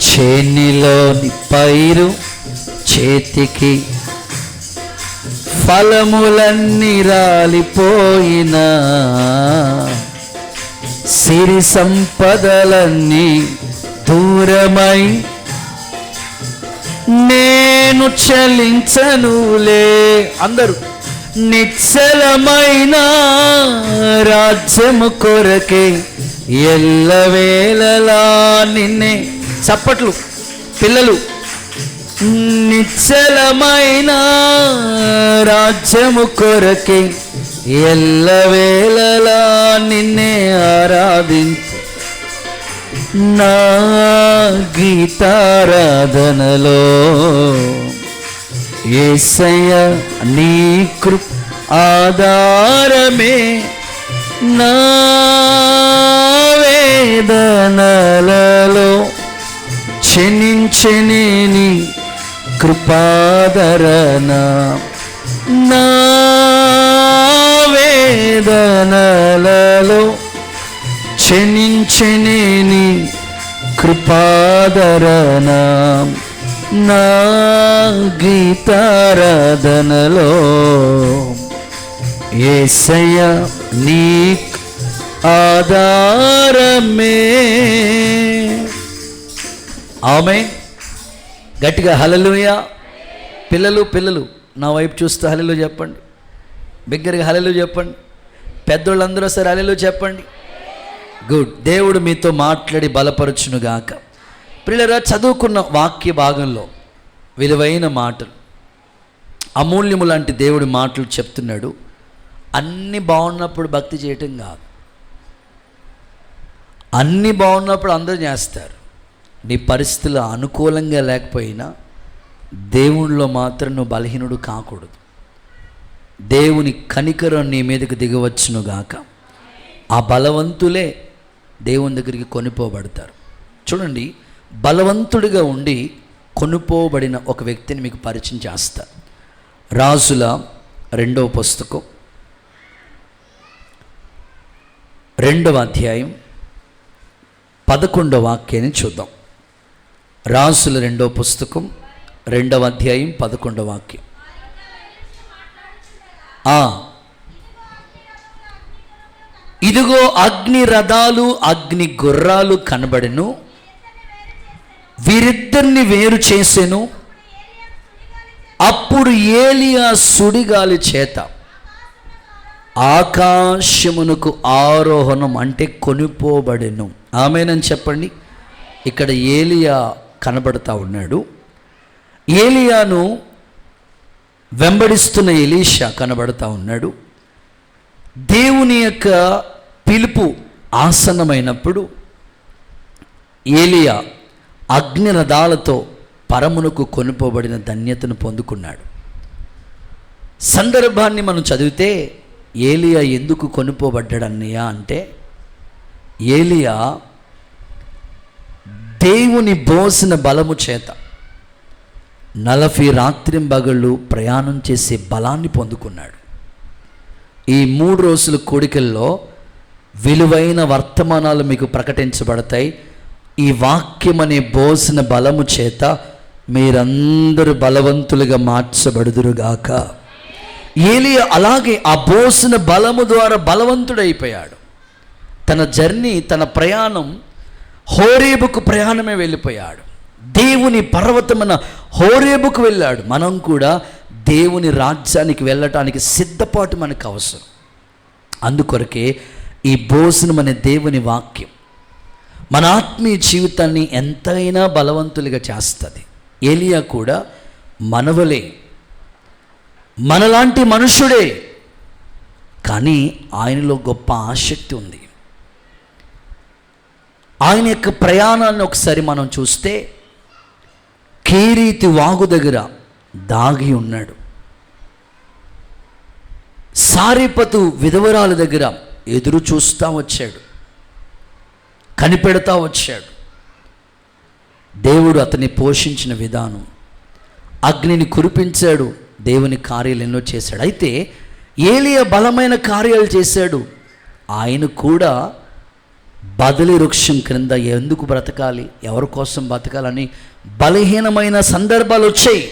చేనిలోని పైరు చేతికి, ఫలములన్నీ రాలిపోయినా, సిరి సంపదలన్నీ దూరమై నేను చలించనులే. అందరూ నిశ్చలమైన రాజ్యము కొరకే ఎల్లవేళలా నిన్నే. చప్పట్లు పిల్లలు. నిశ్చలమైన రాజ్యము కొరకే ఎల్లవేళలా నిన్నే ఆరాధించు. నా గీతారాధనలో యేసయ్యా నీ కృప ఆధారమే నా వేదనలలో క్షమించని నీ కృపాదరణ నా వేదనలలో క్షమించని నీ కృపాదరణ నా గీతారాధనలో యేసయ్యా నీ ఆధారమే. ఆమేన్. గట్టిగా హల్లెలూయా. పిల్లలు నా వైపు చూస్తూ హల్లెలూయా చెప్పండి. బిగ్గరగా హల్లెలూయా చెప్పండి. పెద్దోళ్ళందరూ సరే హల్లెలూయా చెప్పండి. గుడ్. దేవుడు మీతో మాట్లాడి బలపరచునుగాక. పిల్లరా, చదువుకున్న వాక్య భాగంలో విలువైన మాటలు, అమూల్యము లాంటి దేవుడి మాటలు చెప్తున్నాడు. అన్నీ బాగున్నప్పుడు భక్తి చేయటం కాదు. అన్నీ బాగున్నప్పుడు అందరూ చేస్తారు. నీ పరిస్థితులు అనుకూలంగా లేకపోయినా దేవునిలో మాత్రం నువ్వు బలహీనుడు కాకూడదు. దేవుని కనికరం నీ మీదకి దిగవచ్చునుగాక. ఆ బలవంతులే దేవుని దగ్గరికి కొనిపోబడతారు. చూడండి, బలవంతుడిగా ఉండి కొనుపోబడిన ఒక వ్యక్తిని మీకు పరిచయం చేస్తా. రాజుల 2వ పుస్తకం 2వ అధ్యాయం 11వ వాక్యాన్ని చూద్దాం. రాజుల 2వ పుస్తకం 2వ అధ్యాయం 11వ వాక్యం. ఇదిగో అగ్ని రథాలు అగ్ని గుర్రాలు కనబడెను, వీరిద్దరిని వేరు చేసెను. అప్పుడు ఏలియా సుడిగాలి చేత ఆకాశమునకు ఆరోహణం అంటే కొనిపోబడెను. ఆమేనని చెప్పండి. ఇక్కడ ఏలియా కనబడతా ఉన్నాడు. ఏలియాను వెంబడిస్తున్న ఎలీషా కనబడతా ఉన్నాడు. దేవుని యొక్క పిలుపు ఆసన్నమైనప్పుడు ఏలియా అగ్నిరథాలతో పరమునకు కొనుపోబడిన ధన్యతను పొందుకున్నాడు. సందర్భాన్ని మనం చదివితే ఏలియా ఎందుకు కొనుపోబడ్డాడన్నయ్యా అంటే, ఏలియా దేవుని బోసిన బలము చేత 40 రాత్రింబగళ్ళు ప్రయాణం చేసే బలాన్ని పొందుకున్నాడు. ఈ 3 రోజుల కోడికల్లో విలువైన వర్తమానాలు మీకు ప్రకటించబడతాయి. ఈ వాక్యం అనే బోసిన బలము చేత మీరందరూ బలవంతులుగా మార్చబడుదురుగాక. ఏలియా అలాగే ఆ బోసిన బలము ద్వారా బలవంతుడైపోయాడు. తన జర్నీ, తన ప్రయాణం హోరేబుకు ప్రయాణమే వెళ్ళిపోయాడు. దేవుని పర్వతమైన హోరేబుకు వెళ్ళాడు. మనం కూడా దేవుని రాజ్యానికి వెళ్ళటానికి సిద్ధపాటు మనకు అవసరం. అందుకొరకే ఈ భోజనం అనే దేవుని వాక్యం మన ఆత్మీయ జీవితాన్ని ఎంతైనా బలవంతులుగా చేస్తుంది. ఏలియా కూడా మనవలే, మనలాంటి మనుషుడే, కానీ ఆయనలో గొప్ప ఆసక్తి ఉంది. ఆయన యొక్క ప్రయాణాన్ని ఒకసారి మనం చూస్తే కేరీతి వాగు దగ్గర దాగి ఉన్నాడు. సారెపతు విధవరాల దగ్గర ఎదురు చూస్తూ వచ్చాడు, కనిపెడతా వచ్చాడు. దేవుడు అతన్ని పోషించిన విధానం, అగ్నిని కురిపించాడు, దేవుని కార్యాలు ఎన్నో చేశాడు. అయితే ఏలియా బలమైన కార్యాలు చేశాడు. ఆయన కూడా బదలి వృక్షం క్రింద ఎందుకు బ్రతకాలి, ఎవరి కోసం బ్రతకాలని బలహీనమైన సందర్భాలు వచ్చాయి.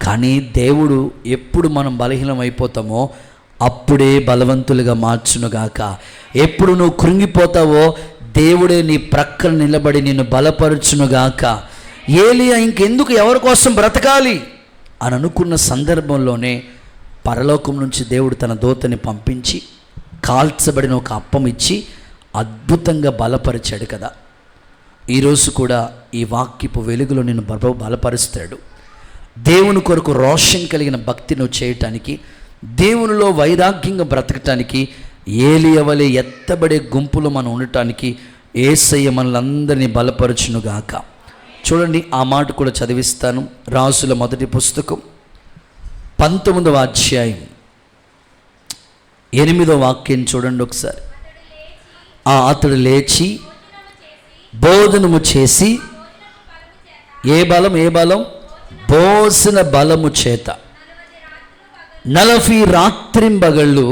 కానీ దేవుడు ఎప్పుడు మనం బలహీనం అయిపోతామో అప్పుడే బలవంతులుగా మార్చునుగాక. ఎప్పుడు నువ్వు కృంగిపోతావో దేవుడే నీ ప్రక్కన నిలబడి నిన్ను బలపరచునుగాక. ఏలియా ఇంకెందుకు ఎవరి కోసం బ్రతకాలి అని అనుకున్న సందర్భంలోనే పరలోకం నుంచి దేవుడు తన దూతని పంపించి కాల్చబడిన ఒక అప్పం ఇచ్చి అద్భుతంగా బలపరిచాడు కదా. ఈరోజు కూడా ఈ వాక్యపు వెలుగులో నిన్ను బలపరుస్తాడు. దేవుని కొరకు రోషం కలిగిన భక్తి నువ్వు చేయటానికి, దేవునిలో వైరాగ్యంగా బ్రతకటానికి, ఏలియా వలె ఎత్తబడే గుంపులో మనం ఉండటానికి యేసయ్య మనలందరినీ బలపరచునుగాక. చూడండి, ఆ మాట కూడా చదివిస్తాను. రాజుల 1వ పుస్తకం 19వ అధ్యాయం 8వ వాక్యం చూడండి ఒకసారి. అతడు లేచి భోజనము చేసి ఏ బలం భోజన బలము చేత 40 రాత్రింబగళ్ళు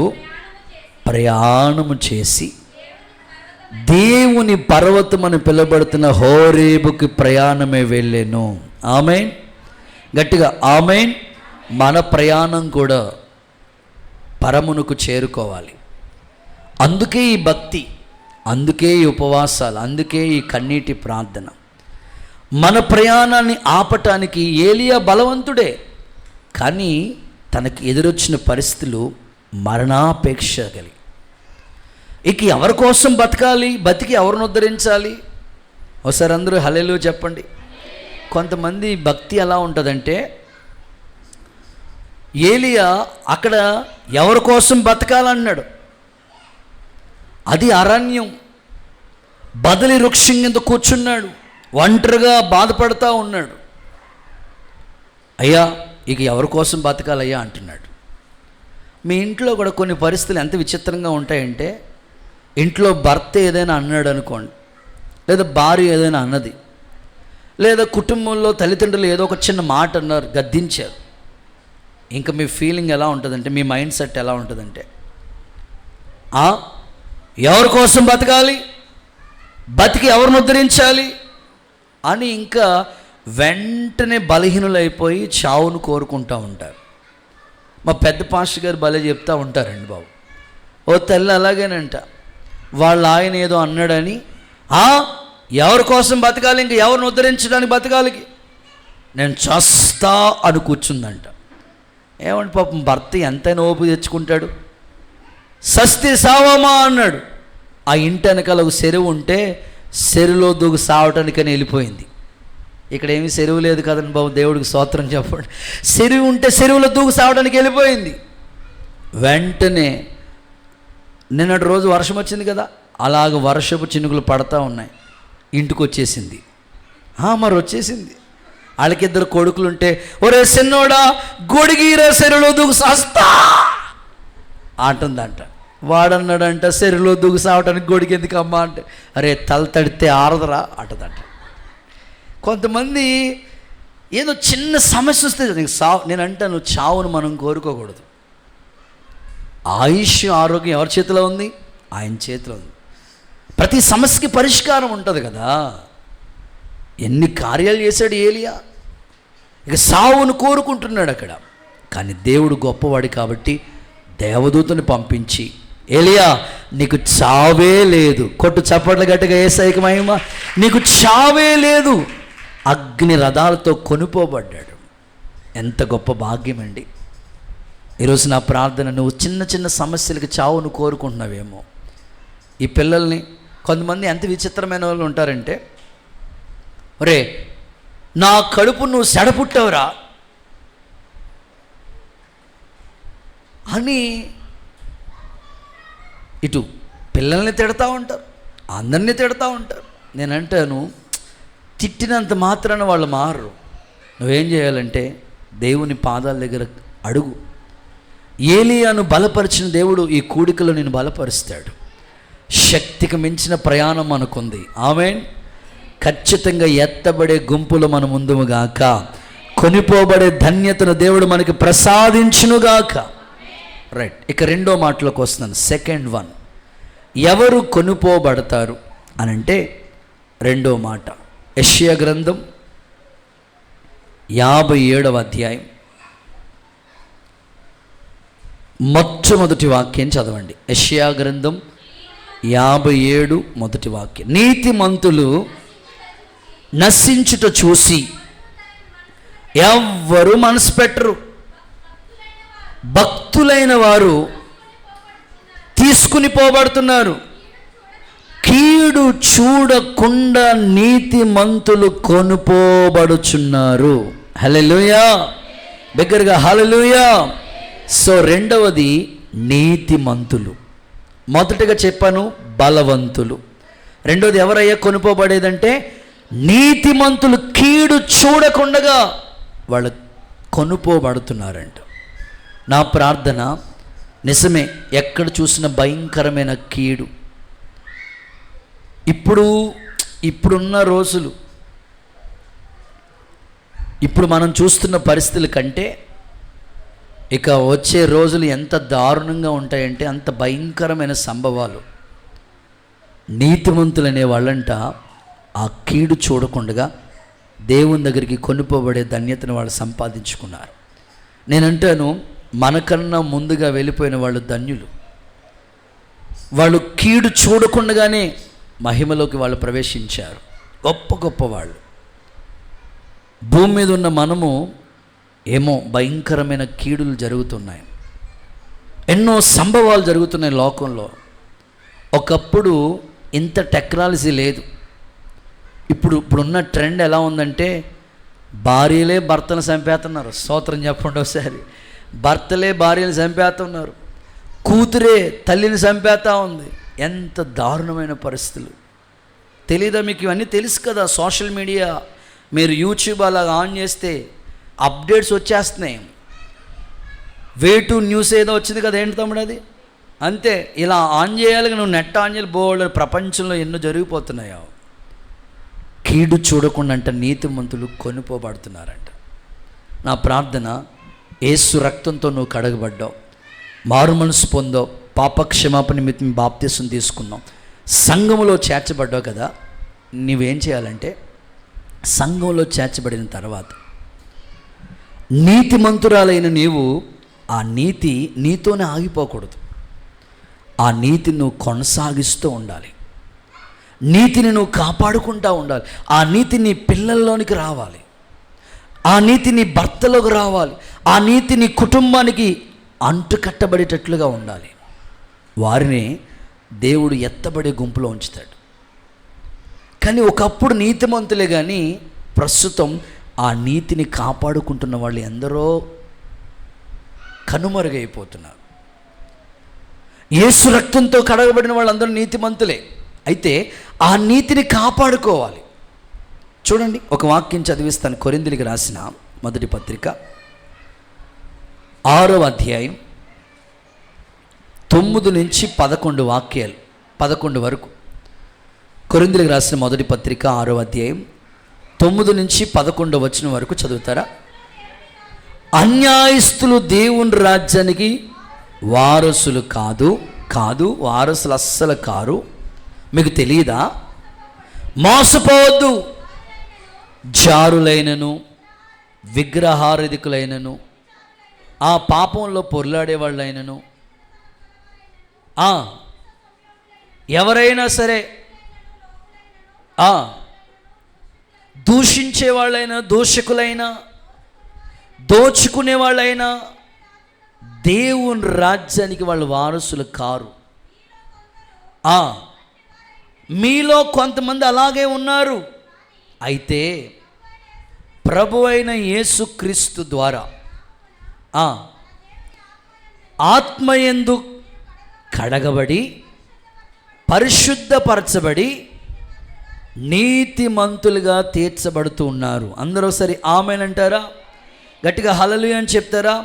ప్రయాణము చేసి దేవుని పర్వతమని పిలువబడుతున్న హోరేబుకి ప్రయాణమే వెళ్ళాను. ఆమేన్, గట్టిగా ఆమేన్. మన ప్రయాణం కూడా పరమునకు చేరుకోవాలి. అందుకే ఈ భక్తి, అందుకే ఈ ఉపవాసాలు, అందుకే ఈ కన్నీటి ప్రార్థన. మన ప్రయాణాన్ని ఆపటానికి ఏలియా బలవంతుడే, కానీ తనకి ఎదురొచ్చిన పరిస్థితులు మరణాపేక్ష కలిగి. ఇక ఎవరి కోసం బతకాలి, బతికి ఎవరిని ఉద్ధరించాలి? ఒకసారి అందరూ హల్లెలూయా చెప్పండి. కొంతమంది భక్తి ఎలా ఉంటుందంటే, ఏలియా అక్కడ ఎవరి కోసం బతకాలన్నాడు, అది అరణ్యం, బదలి వృక్షం కింద కూర్చున్నాడు, ఒంటరిగా బాధపడతా ఉన్నాడు. అయ్యా ఇక ఎవరి కోసం బతకాలయ్యా అంటున్నాడు. మీ ఇంట్లో కూడా కొన్ని పరిస్థితులు ఎంత విచిత్రంగా ఉంటాయంటే, ఇంట్లో భర్త ఏదైనా అన్నాడు అనుకోండి, లేదా భార్య ఏదైనా అన్నది, లేదా కుటుంబంలో తల్లిదండ్రులు ఏదో ఒక చిన్న మాట అన్నారు, గద్దించారు. ఇంకా మీ ఫీలింగ్ ఎలా ఉంటుందంటే, మీ మైండ్ సెట్ ఎలా ఉంటుందంటే, ఎవరి కోసం బతకాలి, బతికి ఎవరిని ఉద్ధరించాలి అని ఇంకా వెంటనే బలహీనులైపోయి చావును కోరుకుంటూ ఉంటారు. మా పెద్ద పాస్టర్ గారు భలే చెప్తూ ఉంటారండి బాబు. ఓ తల్లి అలాగేనంట, వాళ్ళ ఆయన ఏదో అన్నాడని ఎవరి కోసం బతకాలి, ఇంక ఎవరిని ఉద్ధరించడానికి బతకాలి, నేను చస్తా అని కూర్చుందంట. ఏమంటే పాపం భర్త ఎంతైనా ఓపు తెచ్చుకుంటాడు. సస్తి సావమా అన్నాడు. ఆ ఇంటి వెనకాల ఒక చెరువు ఉంటే చెరువులో దూకు సావటానికని వెళ్ళిపోయింది. ఇక్కడ ఏమీ చెరువు లేదు కదండి బాబు, దేవుడికి స్తోత్రం చెప్పండి. చెరువు ఉంటే చెరువులో దూకు సావడానికి వెళ్ళిపోయింది. వెంటనే నిన్నటి రోజు వర్షం వచ్చింది కదా, అలాగ వర్షపు చినుకులు పడతా ఉన్నాయి. ఇంటికి వచ్చేసింది. మరి వచ్చేసింది. వాళ్ళకిద్దరు కొడుకులుంటే, ఒరే చిన్నోడా గొడిగిరా చెరువులో దూకు సాస్తా అంటుందంట. వాడన్నాడంట, చెరువులో దూకు సావటానికి గొడిగి ఎందుకు అమ్మా అంటే, అరే తల తడితే ఆరదరా అంటదంట. కొంతమంది ఏదో చిన్న సమస్య వస్తే నేను అంటాను, చావును మనం కోరుకోకూడదు. ఆయుష్ ఆరోగ్యం ఎవరి చేతిలో ఉంది? ఆయన చేతిలో ఉంది. ప్రతి సమస్యకి పరిష్కారం ఉంటుంది కదా. ఎన్ని కార్యాలు చేశాడు ఏలియా, ఇక సావును కోరుకుంటున్నాడు అక్కడ. కానీ దేవుడు గొప్పవాడు కాబట్టి దేవదూతని పంపించి, ఏలియా నీకు చావే లేదు, కొట్టు చప్పట్ల గట్టిగా యేసయ్యకి మహిమ, నీకు చావే లేదు, అగ్ని రథాలతో కొనుపోబడ్డాడు. ఎంత గొప్ప భాగ్యం అండి. ఈరోజు నా ప్రార్థన, నువ్వు చిన్న చిన్న సమస్యలకి చావును కోరుకుంటున్నావేమో. ఈ పిల్లల్ని కొంతమంది ఎంత విచిత్రమైన వాళ్ళు ఉంటారంటే, ఒరే నా కడుపు నువ్వు సెడపుట్టవురా అని ఇటు పిల్లల్ని తిడతా ఉంటారు, అందరినీ తిడతా ఉంటారు. నేనంటాను, తిట్టినంత మాత్రాన వాళ్ళు మారరు. నువ్వేం చేయాలంటే దేవుని పాదాల దగ్గర అడుగు. ఏలియాను బలపరిచిన దేవుడు ఈ కూడికలో నేను బలపరుస్తాడు. శక్తికి మించిన ప్రయాణం మనకుంది. ఆమేన్. ఖచ్చితంగా ఎత్తబడే గుంపులు మన ముందుగాక, కొనిపోబడే ధన్యతను దేవుడు మనకి ప్రసాదించునుగాక. రైట్, ఇక రెండో మాటలోకి వస్తున్నాను. సెకండ్ వన్, ఎవరు కొనుపోబడతారు అని అంటే రెండో మాట, యెషయా గ్రంథం 57వ అధ్యాయం మొట్టమొదటి వాక్యం చదవండి. యెషయా గ్రంథం 57 మొదటి వాక్యం. నీతిమంతులు నశించుట చూసి ఎవ్వరు మనసు పెట్టరు, భక్తులైన వారు తీసుకుని పోబడుతున్నారు. కీడు చూడకుండా నీతిమంతులు కొనుపోబడుచున్నారు. హల్లెలూయా, దగ్గరగా హల్లెలూయా. సో రెండవది నీతిమంతులు. మొదటగా చెప్పాను బలవంతులు. రెండవది ఎవరయ్యా కొనుపోబడేదంటే నీతిమంతులు. కీడు చూడకుండా వాళ్ళు కొనుపోబడుతున్నారంట. నా ప్రార్థన నిజమే, ఎక్కడ చూసిన భయంకరమైన కీడు. ఇప్పుడున్న రోజులు, ఇప్పుడు మనం చూస్తున్న పరిస్థితుల కంటే ఇక వచ్చే రోజులు ఎంత దారుణంగా ఉంటాయంటే అంత భయంకరమైన సంభవాలు. నీతిమంతులు అనే వాళ్ళంట ఆ కీడు చూడకుండా దేవుని దగ్గరికి కొనుక్కోబడే ధన్యతను వాళ్ళు సంపాదించుకున్నారు. నేనంటాను, మనకన్నా ముందుగా వెళ్ళిపోయిన వాళ్ళు ధన్యులు. వాళ్ళు కీడు చూడకుండానే మహిమలోకి వాళ్ళు ప్రవేశించారు. గొప్ప గొప్ప వాళ్ళు. భూమి మీద ఉన్న మనము ఏమో భయంకరమైన కీడులు జరుగుతున్నాయి, ఎన్నో సంభవాలు జరుగుతున్నాయి లోకంలో. ఒకప్పుడు ఇంత టెక్నాలజీ లేదు. ఇప్పుడున్న ట్రెండ్ ఎలా ఉందంటే భార్యలే భర్తను చంపేస్తున్నారు. స్తోత్రం చెప్పండి ఒకసారి. భర్తలే భార్యలు చంపేస్తున్నారు, కూతురే తల్లిని చంపేస్తూ ఉంది. ఎంత దారుణమైన పరిస్థితులు. తెలీదా మీకు? ఇవన్నీ తెలుసు కదా. సోషల్ మీడియా, మీరు యూట్యూబ్ అలాగా ఆన్ చేస్తే అప్డేట్స్ వచ్చేస్తున్నాయి. వే2 న్యూస్ ఏదో వచ్చింది కదా, ఏంటి తమ్ముడు అది? అంతే, ఇలా ఆన్ చేయాలి, నువ్వు నెట్ ఆన్ చేయాలి. బోర్డు ప్రపంచంలో ఎన్నో జరిగిపోతున్నాయో. కీడు చూడకుండా అంట నీతిమంతులు కొనుక్కోబడుతున్నారంట. నా ప్రార్థన, యేసు రక్తంతో నువ్వు కడగబడ్డావు, మారు మనసు పొందావు, పాపక్షమాపణ నిమిత్తం బాప్తిసం తీసుకున్నావు, సంఘములో చేర్చబడ్డావు కదా. నువ్వేం చేయాలంటే సంఘంలో చేర్చబడిన తర్వాత నీతిమంతురాలైన నీవు ఆ నీతి నీతోనే ఆగిపోకూడదు. ఆ నీతిని నువ్వు కొనసాగిస్తూ ఉండాలి. నీతిని నువ్వు కాపాడుకుంటూ ఉండాలి. ఆ నీతి నీ పిల్లల్లోనికి రావాలి. ఆ నీతి నీ భర్తలోకి రావాలి. ఆ నీతి నీ కుటుంబానికి అంటుకట్టబడేటట్లుగా ఉండాలి. వారిని దేవుడు ఎత్తబడే గుంపులో ఉంచుతాడు. కానీ ఒకప్పుడు నీతిమంతులే, కానీ ప్రస్తుతం ఆ నీతిని కాపాడుకుంటున్న వాళ్ళు ఎందరో కనుమరుగైపోతున్నారు. యేసు రక్తంతో కడగబడిన వాళ్ళందరూ నీతిమంతులే. అయితే ఆ నీతిని కాపాడుకోవాలి. చూడండి, ఒక వాక్యం చదివిస్తాను. కొరింథీయులకు రాసిన మొదటి పత్రిక 6వ అధ్యాయం 9 నుంచి 11 వాక్యాలు, 11 వరకు. కొరింథీయులకు రాసిన మొదటి పత్రిక 6వ అధ్యాయం 9 నుంచి 11 వచనం వరకు చదువుతారా? అన్యాయస్తులు దేవుని రాజ్యానికి వారసులు కాదు, వారసులు అస్సలు కారు. మీకు తెలియదా? మోసపోవద్దు. జారులైనను విగ్రహారాధికులైనను ఆ పాపంలో పొర్లాడే వాళ్ళైనను ఎవరైనా సరే, దూషించే వాళ్ళైనా, దూషకులైనా, దోచుకునే వాళ్ళైనా దేవుని రాజ్యానికి వాళ్ళు వారసులు కారు. మీలో కొంతమంది అలాగే ఉన్నారు. అయితే ప్రభువైన యేసుక్రీస్తు ద్వారా ఆత్మయందు కడగబడి పరిశుద్ధపరచబడి నీతిమంతులుగా తీర్చబడుతూ ఉన్నారు. అందరూ సరే ఆమేన్ అంటారా? గట్టిగా హల్లెలూయా అని చెప్తారా?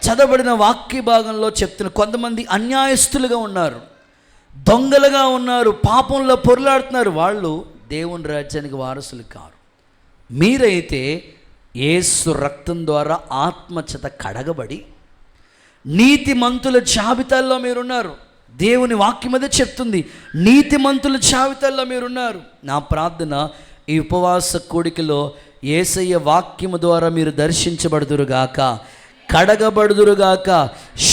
చదవబడిన వాక్య భాగంలో చెప్తున్న కొంతమంది అన్యాయస్తులుగా ఉన్నారు, దొంగలుగా ఉన్నారు, పాపంలో పొర్లాడుతున్నారు. వాళ్ళు దేవుని రాజ్యానికి వారసులు కారు. మీరైతే యేసు రక్తం ద్వారా ఆత్మచేత కడగబడి నీతిమంతుల జాబితాల్లో మీరున్నారు. దేవుని వాక్యం అదే చెప్తుంది, నీతిమంతుల జాబితాల్లో మీరున్నారు. నా ప్రార్థన, ఈ ఉపవాస కూడికలో యేసయ్య వాక్యము ద్వారా మీరు దర్శించబడుదురుగాక, కడగబడుదురుగాక,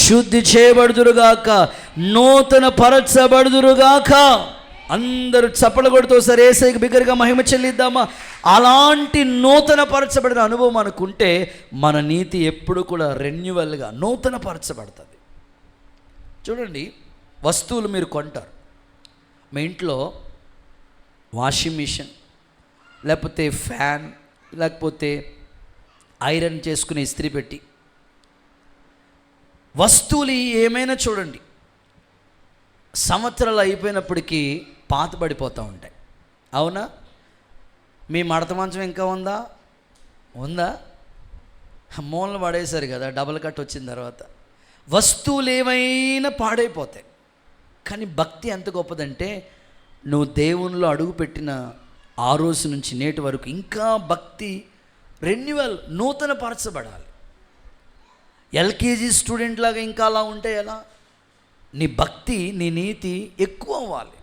శుద్ధి చేయబడుదురుగాక, నూతన పరచబడుదురుగాక. అందరూ చప్పలు కొడుతూ సరే యేసయ్యకి బిగ్గరగా మహిమ చెల్లిద్దామా? అలాంటి నూతన పరచబడిన అనుభవం అనుకుంటే మన నీతి ఎప్పుడు కూడా రెన్యువల్గా నూతన పరచబడుతుంది. చూడండి, వస్తువులు మీరు కొంటారు. మీ ఇంట్లో వాషింగ్ మిషన్, లేకపోతే ఫ్యాన్, లేకపోతే ఐరన్ చేసుకునే ఇస్త్రీ పెట్టి, వస్తువులు ఏమైనా చూడండి, సంవత్సరాలు అయిపోయినప్పటికీ పాతబడిపోతూ ఉంటాయి. అవునా? మీ మడత మంచం ఇంకా ఉందా? మూలన పడేశారు కదా, డబల్ కట్ వచ్చిన తర్వాత. వస్తువులు ఏమైనా పాడైపోతాయి. కానీ భక్తి ఎంత గొప్పదంటే, నువ్వు దేవునిలో అడుగుపెట్టిన ఆ రోజు నుంచి నేటి వరకు ఇంకా భక్తి రెన్యువల్, నూతన పరచబడాలి. ఎల్కేజీ స్టూడెంట్ లాగా ఇంకా అలా ఉంటే ఎలా? నీ భక్తి, నీ నీతి ఎక్కువ అవ్వాలి.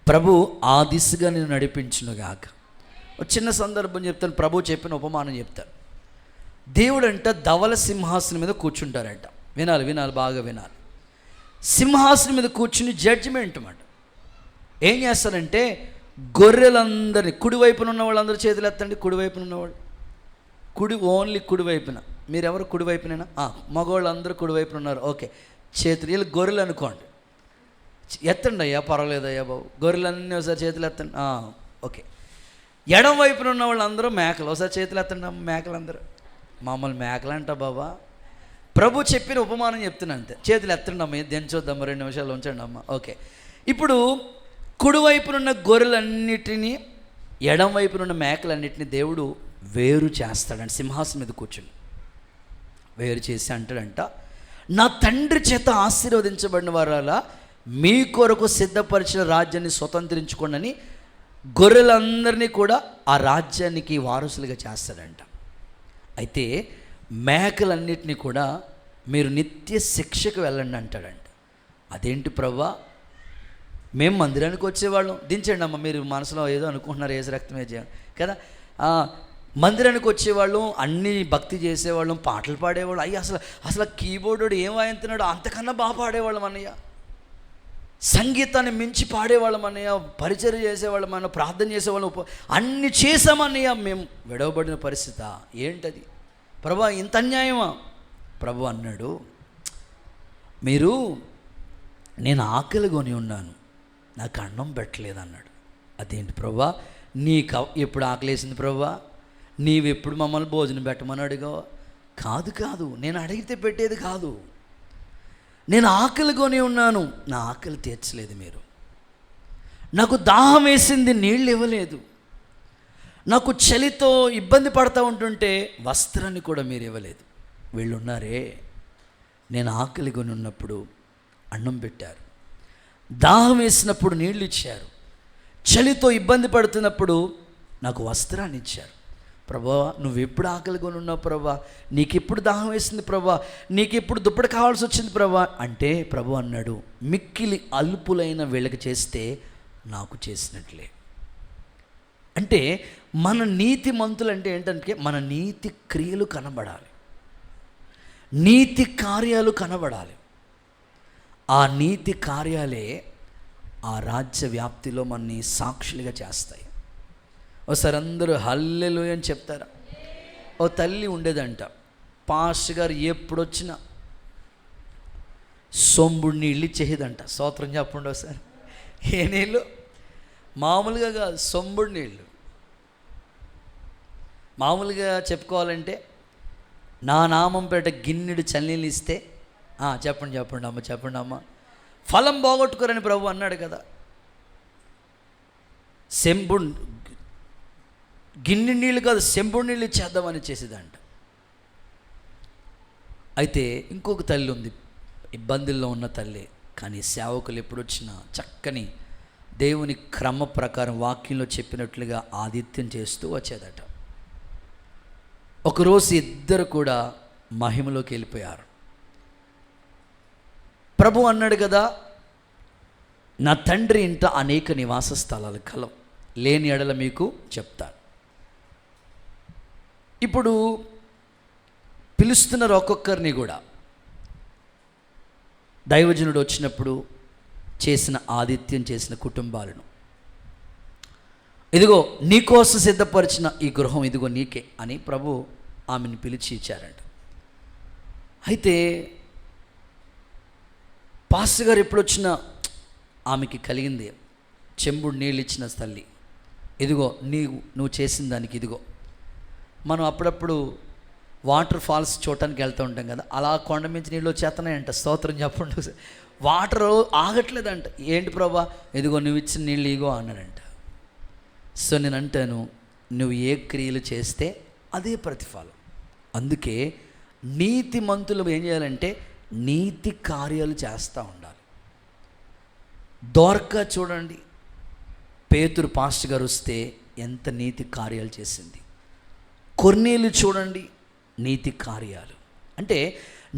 ప్రభు ఆ దిశగా నేను నడిపించునుగాక. ఒక చిన్న సందర్భం చెప్తాను, ప్రభు చెప్పిన ఉపమానం చెప్తాను. దేవుడంట ధవల సింహాసనం మీద కూర్చుంటారంట. వినాలి వినాలి, బాగా వినాలి. సింహాసనం మీద కూర్చుని జడ్జిమెంట్ అన్నమాట. ఏం చేస్తారంటే, గొర్రెలందరినీ, కుడివైపున ఉన్న వాళ్ళందరూ చేతులు ఎత్తండి. కుడివైపున ఉన్నవాళ్ళు, ఓన్లీ కుడివైపున. మీరెవరు కుడివైపునేనా? మగవాళ్ళు కుడివైపున ఉన్నారు. ఓకే, చేతులు, వీళ్ళు గొర్రెలు అనుకోండి. ఎత్తండి అయ్యా, పర్వాలేదయ్యా బాబు, గొర్రెలన్నీ ఒకసారి చేతులు ఎత్తండి. ఓకే. ఎడం వైపున ఉన్న వాళ్ళందరూ మేకలు, ఒకసారి చేతులు ఎత్తండి. మేకలందరూ మామూలు మేకలు అంట బాబా. ప్రభు చెప్పిన ఉపమానం చెప్తున్నా అంతే. చేతులు ఎత్తండి అమ్మ, దించొద్దమ్మ, 2 నిమిషాలు ఉంచండి అమ్మ. ఓకే. ఇప్పుడు కుడివైపునున్న గొర్రెలన్నిటినీ, ఎడం వైపునున్న మేకలన్నిటిని దేవుడు వేరు చేస్తాడంట. సింహాసనం మీద కూర్చుని వేరు చేసి అంటాడంట, నా తండ్రి చేత ఆశీర్వదించబడిన వారాలా మీ కొరకు సిద్ధపరిచిన రాజ్యాన్ని స్వతంత్రించుకోండి అని గొర్రెలందరినీ కూడా ఆ రాజ్యానికి వారసులుగా చేస్తాడంట. అయితే మేకలన్నిటినీ కూడా మీరు నిత్య శిక్షకు వెళ్ళండి అంటాడంట. అదేంటి ప్రభా, మేము మందిరానికి వచ్చేవాళ్ళం, దించండి అమ్మ, మీరు మనసులో ఏదో అనుకుంటున్నారు, ఏసు రక్తమే కదా. మందిరానికి వచ్చేవాళ్ళం, అన్నీ భక్తి చేసేవాళ్ళం, పాటలు పాడేవాళ్ళం. అయ్యి అసలు కీబోర్డు ఏం వాయింతున్నాడో అంతకన్నా బాగా పాడేవాళ్ళం అన్నయ్య. సంగీతాన్ని మించి పాడేవాళ్ళం అన్నయ్య, పరిచర్య చేసేవాళ్ళం అన్న, ప్రార్థన చేసేవాళ్ళం, అన్నీ చేసామన్నయ్య. మేము విడవబడిన పరిస్థితి ఏంటది ప్రభా, ఇంత అన్యాయమా? ప్రభు అన్నాడు, నేను ఆకలి కొని ఉన్నాను, నాకు అన్నం పెట్టలేదు అన్నాడు. అదేంటి ప్రభా, నీకు ఎప్పుడు ఆకలేసింది ప్రభా? నీవెప్పుడు మమ్మల్ని భోజనం పెట్టమని అడిగావు? కాదు, నేను అడిగితే పెట్టేది కాదు. నేను ఆకలి కొని ఉన్నాను, నా ఆకలి తీర్చలేదు మీరు. నాకు దాహం వేసింది, నీళ్ళు ఇవ్వలేదు. నాకు చలితో ఇబ్బంది పడతా ఉంటుంటే వస్త్రాన్ని కూడా మీరు ఇవ్వలేదు. వీళ్ళున్నారే, నేను ఆకలి కొని ఉన్నప్పుడు అన్నం పెట్టారు, దాహం వేసినప్పుడు నీళ్ళు ఇచ్చారు, చలితో ఇబ్బంది పడుతున్నప్పుడు నాకు వస్త్రాన్ని ఇచ్చారు. ప్రభా, నువ్వు ఎప్పుడు ఆకలి కొని ఉన్నావు ప్రభా? నీకు ఎప్పుడు దాహం వేసింది ప్రభా? నీకు ఎప్పుడు దుప్పటి కావాల్సి వచ్చింది ప్రభా? అంటే ప్రభు అన్నాడు, మిక్కిలి అల్పులైన వీళ్ళకి చేస్తే నాకు చేసినట్లే. అంటే మన నీతి మంతులు అంటే ఏంటంటే, మన నీతి క్రియలు కనబడాలి, నీతి కార్యాలు కనబడాలి. ఆ నీతి కార్యాలే ఆ రాజ్య వ్యాప్తిలో మనని సాక్షులుగా చేస్తాయి. ఒకసారి అందరూ హల్లెలూయా అని చెప్తారా? ఓ తల్లి ఉండేదంట, పాస్టర్ గారు ఎప్పుడొచ్చినా సొంబుడు నీళ్ళు ఇచ్చేదంట. స్తోత్రం చెప్పండి ఒకసారి. ఏ నీళ్ళు? మామూలుగా కాదు, సొంబుడు నీళ్ళు. మామూలుగా చెప్పుకోవాలంటే, నా నామం పేట గిన్నెడు చన్నీళ్ళు ఇస్తే చెప్పండి అమ్మ, ఫలం పోగొట్టుకోరని ప్రభు అన్నాడు కదా. సెంబుడు గిన్నె నీళ్ళు కాదు, సెంబుడు నీళ్ళు ఇచ్చేద్దామని చేసేదంట. అయితే ఇంకొక తల్లి ఉంది, ఇబ్బందుల్లో ఉన్న తల్లి. కానీ సేవకులు ఎప్పుడు వచ్చినా చక్కని దేవుని క్రమ ప్రకారం వాక్యంలో చెప్పినట్లుగా ఆతిథ్యం చేస్తూ వచ్చేదట. ఒకరోజు ఇద్దరు కూడా మహిమలోకి వెళ్ళిపోయారు. ప్రభు అన్నాడు కదా, నా తండ్రి ఇంట అనేక నివాస స్థలాలు కలవు, లేని ఎడల మీకు చెప్తాను. ఇప్పుడు పిలుస్తున్నారు ఒక్కొక్కరిని కూడా. దైవజనుడు వచ్చినప్పుడు చేసిన ఆతిథ్యం చేసిన కుటుంబాలను, ఇదిగో నీకోసం సిద్ధపరిచిన ఈ గృహం ఇదిగో నీకే అని ప్రభు ఆమెను పిలిచి ఇచ్చారంట. అయితే పాస్టర్ గారు ఎప్పుడు వచ్చినా ఆమెకి కలిగింది, చెంబుడు నీళ్ళు ఇచ్చిన తల్లి, ఇదిగో నువ్వు చేసిన దానికి ఇదిగో. మనం అప్పుడప్పుడు వాటర్ ఫాల్స్ చూడటానికి వెళ్తూ ఉంటాం కదా, అలా కొండ మించి నీళ్ళు వచ్చేస్తున్నాయంట. స్తోత్రం చెప్పండి. వాటర్ ఆగట్లేదంట. ఏంటి ప్రభా? ఇదిగో నువ్వు ఇచ్చిన నీళ్ళు ఇగో అన్నాడంట. సో నేను అంటాను, నువ్వు ఏ క్రియలు చేస్తే అదే ప్రతిఫలం. అందుకే నీతిమంతులు ఏం చేయాలంటే నీతి కార్యాలు చేస్తూ ఉండాలి. దోర్కా చూడండి, పేతురు పాస్టర్ గారు వస్తే ఎంత నీతి కార్యాలు చేసింది. కొర్నేలు చూడండి, నీతి కార్యాలు. అంటే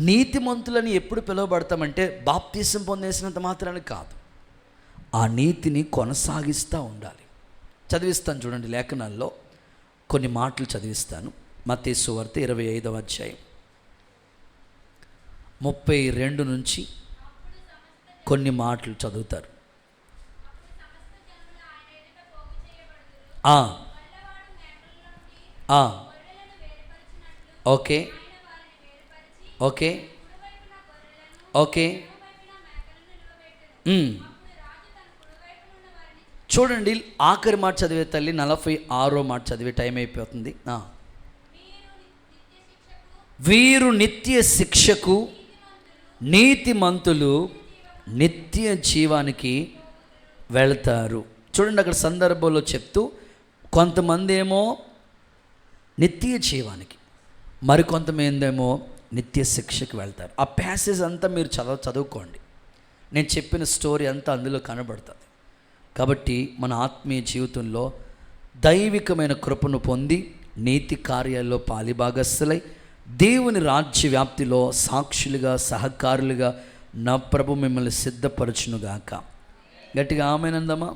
నీతిమంతులని ఎప్పుడు పిలువబడతామంటే బాప్తిసం పొందేసినంత మాత్రాన్ని కాదు, ఆ నీతిని కొనసాగిస్తూ ఉండాలి. చదివిస్తాను చూడండి, లేఖనాల్లో కొన్ని మాటలు చదివిస్తాను. మత్తయి సువార్త 25వ అధ్యాయం 32 నుంచి కొన్ని మాటలు చదువుతారు. Okay okay okay. చూడండి, ఆఖరి మాట చదివే తల్లి, 46వ మాట చదివే టైం అయిపోతుంది. వీరు నిత్య శిక్షకు, నీతిమంతులు నిత్య జీవానికి వెళ్తారు. చూడండి, అక్కడ సందర్భంలో చెప్తూ కొంతమంది ఏమో నిత్య జీవానికి, మరికొంతమంది ఏమో నిత్య శిక్షకు వెళ్తారు. ఆ ప్యాసేజ్ అంతా మీరు చదువుకోండి. నేను చెప్పిన స్టోరీ అంతా అందులో కనబడుతుంది. కాబట్టి మన ఆత్మీయ జీవితంలో దైవికమైన కృపను పొంది నీతి కార్యాల్లో పాలిభాగస్తులై దేవుని రాజ్య వ్యాప్తిలో సాక్షులుగా, సహకారులుగా నా ప్రభు మిమ్మల్ని సిద్ధపరచునుగాక. గట్టిగా ఆమేనందమా.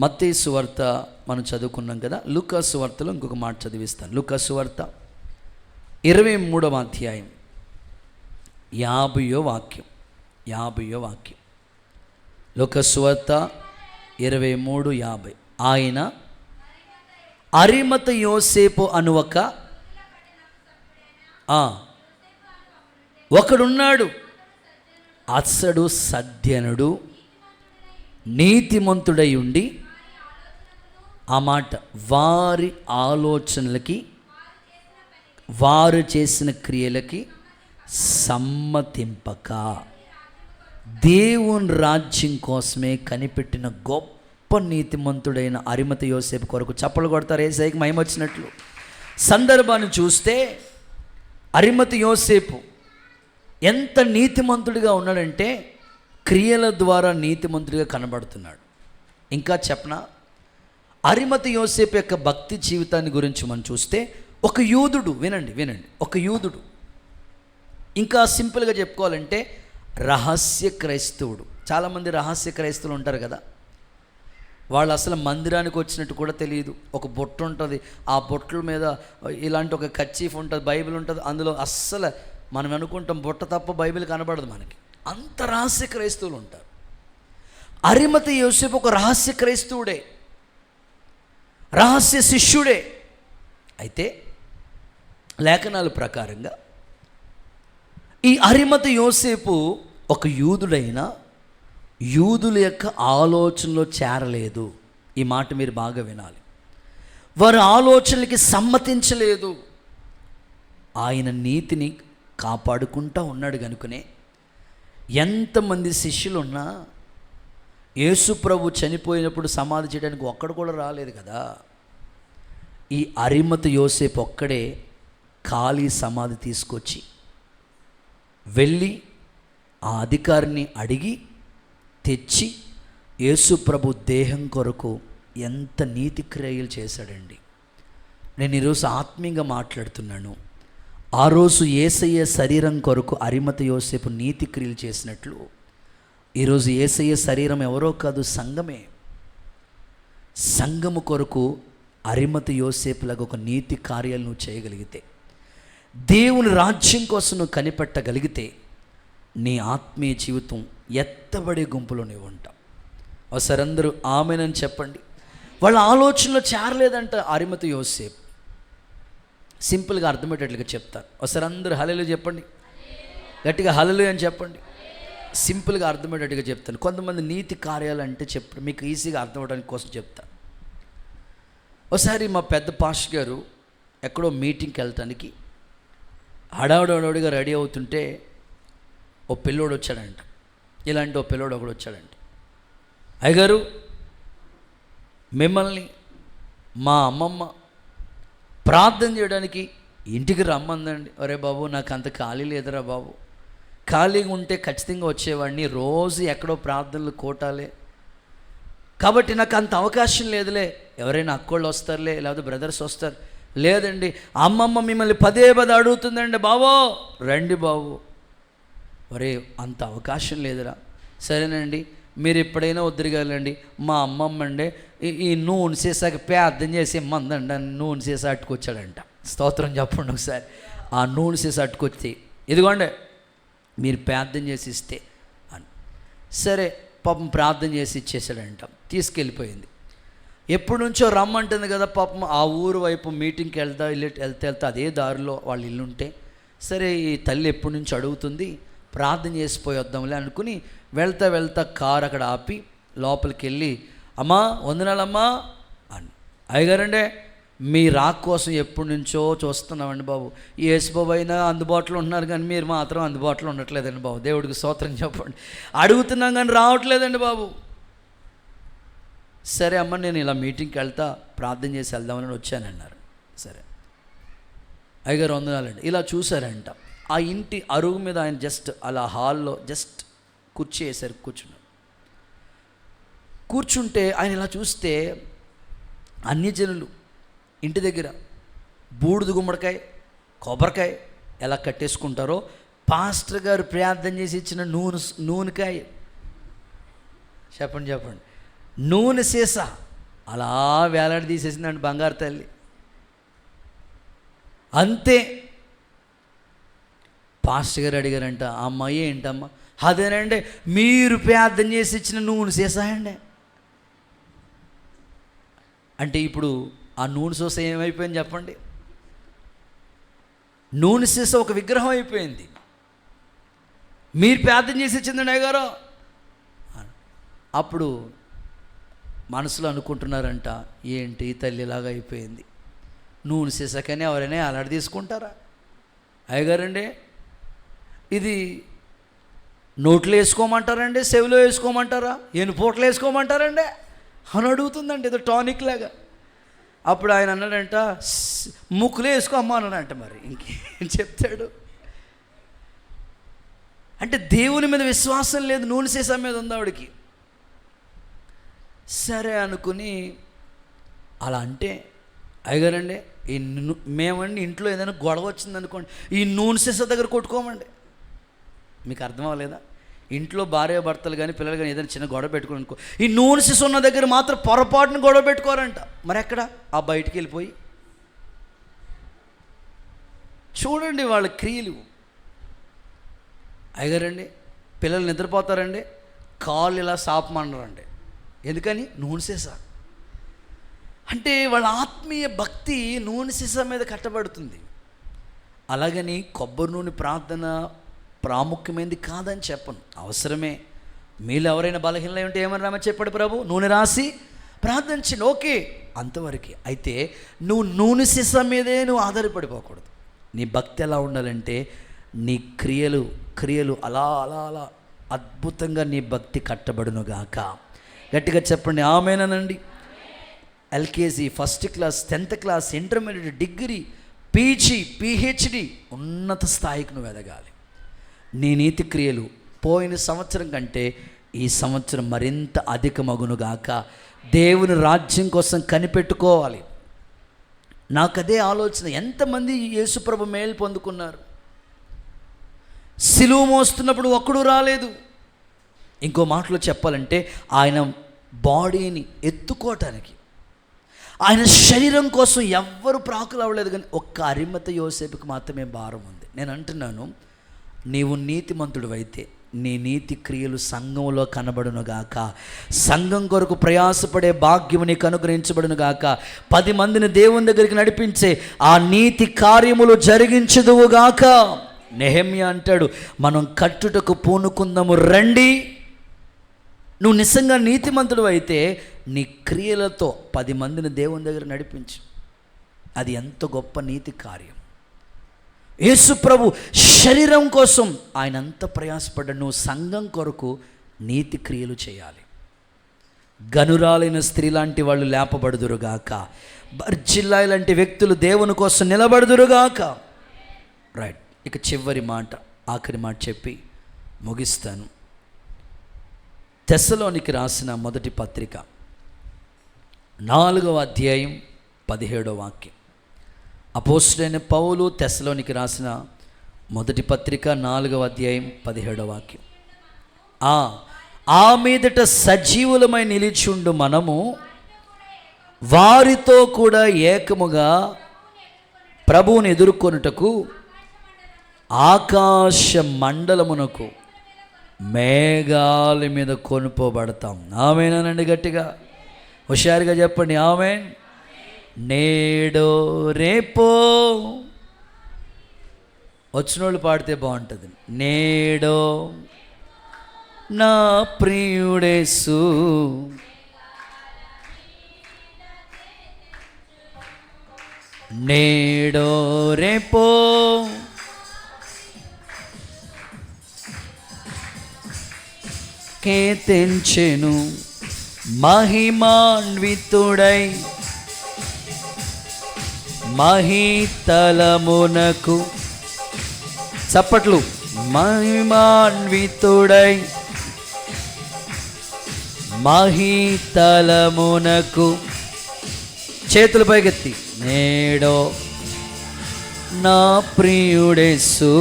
మత్తయి సువార్త మనం చదువుకున్నాం కదా, లూకా సువార్తలో ఇంకొక మాట చదివిస్తాను. లూకా సువార్త 23వ అధ్యాయం 50వ వాక్యం. లూకా సువార్త 23:50. ఆయన అరిమత యోసేపు అను ఒకడున్నాడు, అతడు సజ్జనుడు, నీతిమంతుడై ఉండి, ఆ మాట, వారి ఆలోచనలకి, వారు చేసిన క్రియలకి సమ్మతింపక దేవుని రాజ్యం కోసమే కనిపెట్టిన గొప్ప నీతిమంతుడైన అరిమత యోసేపు కొరకు చప్పలు కొడతారు. యేసయ్యకి మహిమ వచ్చినట్లు. సందర్భాన్ని చూస్తే అరిమత యోసేపు ఎంత నీతిమంతుడిగా ఉన్నాడంటే క్రియల ద్వారా నీతిమంతుడిగా కనబడుతున్నాడు. ఇంకా చెప్పనా, అరిమత యోసేపు యొక్క భక్తి జీవితాన్ని గురించి మనం చూస్తే ఒక యూదుడు, వినండి, ఒక యూదుడు, ఇంకా సింపుల్గా చెప్పుకోవాలంటే రహస్య క్రైస్తవుడు. చాలామంది రహస్య క్రైస్తవులు ఉంటారు కదా, వాళ్ళు అసలు మందిరానికి వచ్చినట్టు కూడా తెలియదు. ఒక బొట్టు ఉంటుంది, ఆ బొట్ల మీద ఇలాంటి ఒక కర్చీఫ్ ఉంటుంది, బైబిల్ ఉంటుంది, అందులో అస్సలు మనం అనుకుంటాం బొట్ట తప్ప బైబిల్ కనబడదు మనకి. అంత రహస్య క్రైస్తవులు ఉంటారు. అరిమత యోసేపు ఒక రహస్య క్రైస్తవుడే, రహస్య శిష్యుడే. అయితే లేఖనాల ప్రకారంగా ఈ అరిమత యోసేపు ఒక యూదుడైన యూదుల యొక్క ఆలోచనలో చేరలేదు. ఈ మాట మీరు బాగా వినాలి. వారి ఆలోచనలకి సమ్మతించలేదు. ఆయన నీతిని కాపాడుకుంటూ ఉన్నాడు కనుకనే ఎంతమంది శిష్యులు ఉన్నా యేసు ప్రభు చనిపోయినప్పుడు సమాధి చేయడానికి ఒక్కడు కూడా రాలేదు కదా. ఈ అరిమత యోసేపు ఒక్కడే ఖాళీ సమాధి తీసుకొచ్చి వెళ్ళి ఆ అధికారిని అడిగి తెచ్చి యేసు ప్రభు దేహం కొరకు ఎంత నీతి క్రియలు చేశాడండి. నేను ఈరోజు ఆత్మీయంగా మాట్లాడుతున్నాను. ఆ రోజు యేసయ్య శరీరం కొరకు అరిమత యోసేపు నీతి క్రియలు చేసినట్లు ఈరోజు యేసయ్య శరీరం ఎవరో కాదు, సంఘమే. సంఘము కొరకు అరిమత యోసేపులాగా ఒక నీతి కార్యాలు నువ్వు చేయగలిగితే, దేవుని రాజ్యం కోసం నువ్వు కనిపెట్టగలిగితే, నీ ఆత్మీయ జీవితం ఎత్తబడే గుంపులో నీవు ఉంటావు. ఒకసారి అందరూ ఆమెనని చెప్పండి. వాళ్ళ ఆలోచనలో చేరలేదంట అరిమత యోసేపు. సింపుల్గా అర్థమయ్యేటట్లుగా చెప్తాను. ఒకసారి అందరూ హల్లెలూయా చెప్పండి, గట్టిగా హల్లెలూయా అని చెప్పండి. సింపుల్గా అర్థమయ్యేటట్టుగా చెప్తాను. కొంతమంది నీతి కార్యాలు అంటే మీకు ఈజీగా అర్థం అవడానికి కోసం చెప్తాను. ఒకసారి మా పెద్ద పాస్టర్ గారు ఎక్కడో మీటింగ్కి వెళ్ళటానికి హడావుడిగా రెడీ అవుతుంటే ఓ పిల్లోడు వచ్చాడంట. ఇలాంటి ఓ పిల్లోడు ఒకడు వచ్చాడంట. అయ్యగారు, మిమ్మల్ని మా అమ్మమ్మ ప్రార్థన చేయడానికి ఇంటికి రమ్మందండి. ఒరే బాబు నాకు అంత ఖాళీ లేదురా బాబు, ఖాళీగా ఉంటే ఖచ్చితంగా వచ్చేవాడిని, రోజు ఎక్కడో ప్రార్థనలు కోటాలే, కాబట్టి నాకు అంత అవకాశం లేదులే, ఎవరైనా అక్కోళ్ళు వస్తారులే, లేకపోతే బ్రదర్స్ వస్తారు. లేదండి, అమ్మమ్మ మిమ్మల్ని పదే అడుగుతుందండి, బాబో రండి బాబు. ఒరే అంత అవకాశం లేదురా, సరేనండి మీరు ఎప్పుడైనా వద్దురుగాలండి, మా అమ్మమ్మ అండి ఈ నూనె సీసాక ప్రార్థన చేసి మందండి అని నూనె సీసా అట్టుకొచ్చాడంట. స్తోత్రం చెప్పండి ఒకసారి. ఆ నూనె సీసా అట్టుకొచ్చి ఇదిగోండి మీరు ప్రార్థన చేసి ఇస్తే అని. సరే పాపం ప్రార్థన చేసి ఇచ్చేసాడంట, తీసుకెళ్ళిపోయింది. ఎప్పటి నుంచో రమ్మంటుంది కదా పాపం, ఆ ఊరు వైపు మీటింగ్కి వెళ్తే అదే దారిలో వాళ్ళ ఇల్లుంటే, సరే ఈ తల్లి ఎప్పటి నుంచి అడుగుతుంది, ప్రార్థన చేసిపోయి వద్దాంలే అనుకుని వెళ్తా కారు అక్కడ ఆపి లోపలికి వెళ్ళి, అమ్మా వందనాలమ్మా అని. అయ్యగారండే మీ రాక్ కోసం ఎప్పటి నుంచో చూస్తున్నామండి బాబు, ఈ యేసుబాబు అయినా అందుబాటులో ఉంటున్నారు కానీ మీరు మాత్రం అందుబాటులో ఉండట్లేదండి బాబు, దేవుడికి స్తోత్రం చెప్పండి, అడుగుతున్నాం కానీ రావట్లేదండి బాబు. సరే అమ్మ నేను ఇలా మీటింగ్కి వెళ్తా ప్రార్థన చేసి వెళ్దామని వచ్చానన్నారు. సరే అయ్యగారు వందనాలండి. ఇలా చూశారంట, ఆ ఇంటి అరుగు మీద ఆయన జస్ట్ అలా హాల్లో జస్ట్ కుర్చీ వేశారు, కూర్చుంటే ఆయన ఇలా చూస్తే అన్ని జనులు ఇంటి దగ్గర బూడిద గుమ్మడికాయ కొబ్బరికాయ ఎలా కట్టేసుకుంటారో పాస్టర్ గారు ప్రార్థన చేసి ఇచ్చిన నూనెకాయ చెప్పండి నూనె సీసా అలా వేలాడి తీసేసిందండి బంగారు తల్లి. అంతే. పాస్టర్ గారు అడిగారంట, అమ్మాయి ఏంటమ్మా? అదేనండి మీరు ప్రార్థన చేసి ఇచ్చిన నూనె సీసా అండి. అంటే ఇప్పుడు ఆ నూనె సీసా ఏమైపోయింది చెప్పండి? నూనె సీసా ఒక విగ్రహం అయిపోయింది. మీరు ప్రార్థన చేసి ఇచ్చిందండి అయ్యగారు. అప్పుడు మనసులో అనుకుంటున్నారంట, ఏంటి తల్లిలాగా అయిపోయింది, నూనె సీసాకని ఎవరైనా అలాంటి తీసుకుంటారా? అయ్యగారండి ఇది నోట్లో వేసుకోమంటారండి, చెవిలో వేసుకోమంటారా, ఎనుపోట్లు వేసుకోమంటారండి అని అడుగుతుందండి, ఏదో టానిక్ లాగా. అప్పుడు ఆయన అన్నాడంట, ముక్కులో వేసుకోమ్మా అన్నాడంట. మరి ఇంకేం చెప్తాడు? అంటే దేవుని మీద విశ్వాసం లేదు, నూనె సీసా మీద ఉంది ఆవిడకి. సరే అనుకుని అలా అంటే, అయ్యగారండి మేమండి ఇంట్లో ఏదైనా గొడవ వచ్చిందనుకోండి ఈ నూనె సీసా దగ్గర కొట్టుకోమండి. మీకు అర్థం అవ్వలేదా? ఇంట్లో భార్య భర్తలు కానీ పిల్లలు కానీ ఏదైనా చిన్న గొడవ పెట్టుకోని అనుకో, ఈ నూనె సీసా ఉన్న దగ్గర మాత్రం పొరపాటును గొడవ పెట్టుకోరంట. మరి ఎక్కడ? ఆ బయటికి వెళ్ళిపోయి చూడండి వాళ్ళ క్రియలు. అయ్యగారండి పిల్లలు నిద్రపోతారండి, కాళ్ళు ఇలా సాపమన్నారండి. ఎందుకని? నూనె సీసా. అంటే వాళ్ళ ఆత్మీయ భక్తి నూనె సీసా మీద కట్టబడుతుంది. అలాగని కొబ్బరి నూనె ప్రార్థన ప్రాముఖ్యమైనది కాదని చెప్పను, అవసరమే. మీలో ఎవరైనా బలహీనలై ఉంటే ఏమని రామని చెప్పాడు ప్రభు, నూనె రాసి ప్రార్థించండి, ఓకే అంతవరకు. అయితే నువ్వు నూనె సీసా మీదే నువ్వు ఆధారపడిపోకూడదు. నీ భక్తి ఎలా ఉండాలంటే నీ క్రియలు అలా అలా అలా అద్భుతంగా నీ భక్తి కట్టబడునుగాక. గట్టిగా చెప్పండి ఆమేనండి. LKG, first class, 10th class, intermediate, degree, PG, PhD, ఉన్నత స్థాయికి నువ్వు ఎదగాలి. నీ నీతి క్రియలు పోయిన సంవత్సరం కంటే ఈ సంవత్సరం మరింత అధికమగునుగాక. దేవుని రాజ్యం కోసం కనిపెట్టుకోవాలి. నాకు అదే ఆలోచన. ఎంతమంది యేసుప్రభు మేలు పొందుకున్నారు? సిలువ మోస్తున్నప్పుడు ఒక్కడు రాలేదు. ఇంకో మాటలో చెప్పాలంటే ఆయన బాడీని ఎత్తుకోవటానికి, ఆయన శరీరం కోసం ఎవ్వరు ప్రాకులు అవ్వలేదు. కానీ ఒక్క అరిమత యోసేపుకి మాత్రమే భారం ఉంది. నేను అంటున్నాను, నీవు నీతిమంతుడు అయితే నీ నీతి క్రియలు సంఘంలో కనబడునుగాక. సంఘం కొరకు ప్రయాసపడే భాగ్యము నీకు అనుగ్రహించబడునుగాక. 10 మందిని దేవుని దగ్గరికి నడిపించే ఆ నీతి కార్యములు జరిగించుదువుగాక. నెహెమ్యా అంటాడు, మనం కట్టుటకు పూనుకుందాము రండి. నువ్వు నిజంగా నీతిమంతుడు అయితే నీ క్రియలతో 10 మందిని దేవుని దగ్గర నడిపించు. అది ఎంత గొప్ప నీతి కార్యం. యేసు ప్రభు శరీరం కోసం ఆయన అంత ప్రయాసపడ్డాడు. నువ్వు సంఘం కొరకు నీతి క్రియలు చేయాలి. గనురాలైన స్త్రీ లాంటి వాళ్ళు లేపబడుదురుగాక. బర్జిల్లా లాంటి వ్యక్తులు దేవుని కోసం నిలబడుదురుగాక. రైట్, ఇక చివరి మాట, ఆఖరి మాట చెప్పి ముగిస్తాను. తెస్సలోనికి రాసిన మొదటి పత్రిక 4వ అధ్యాయం 17వ వాక్యం. అపోస్తలుడైన పౌలు తెస్సలోనికి రాసిన మొదటి పత్రిక 4వ అధ్యాయం 17వ వాక్యం. ఆ మీదట సజీవులమై నిలిచుండు మనము వారితో కూడా ఏకముగా ప్రభువుని ఎదుర్కొనుటకు ఆకాశ మండలమునకు మేఘాల మీద కొనుపోబడతాం. ఆమేనండి, గట్టిగా హుషారుగా చెప్పండి ఆమేన్. నేడో రేపో వచ్చినోళ్ళు పాడితే బాగుంటుంది. నేడో నా ప్రియుడేసు నేడో రేపో కేతించెను మహిమాన్వితుడై మహీతలమునకు, చప్పట్లు, మహిమాన్వితుడై మహీతలమునకు, చేతులు పైకెత్తి, నేడో నా ప్రియుడేసు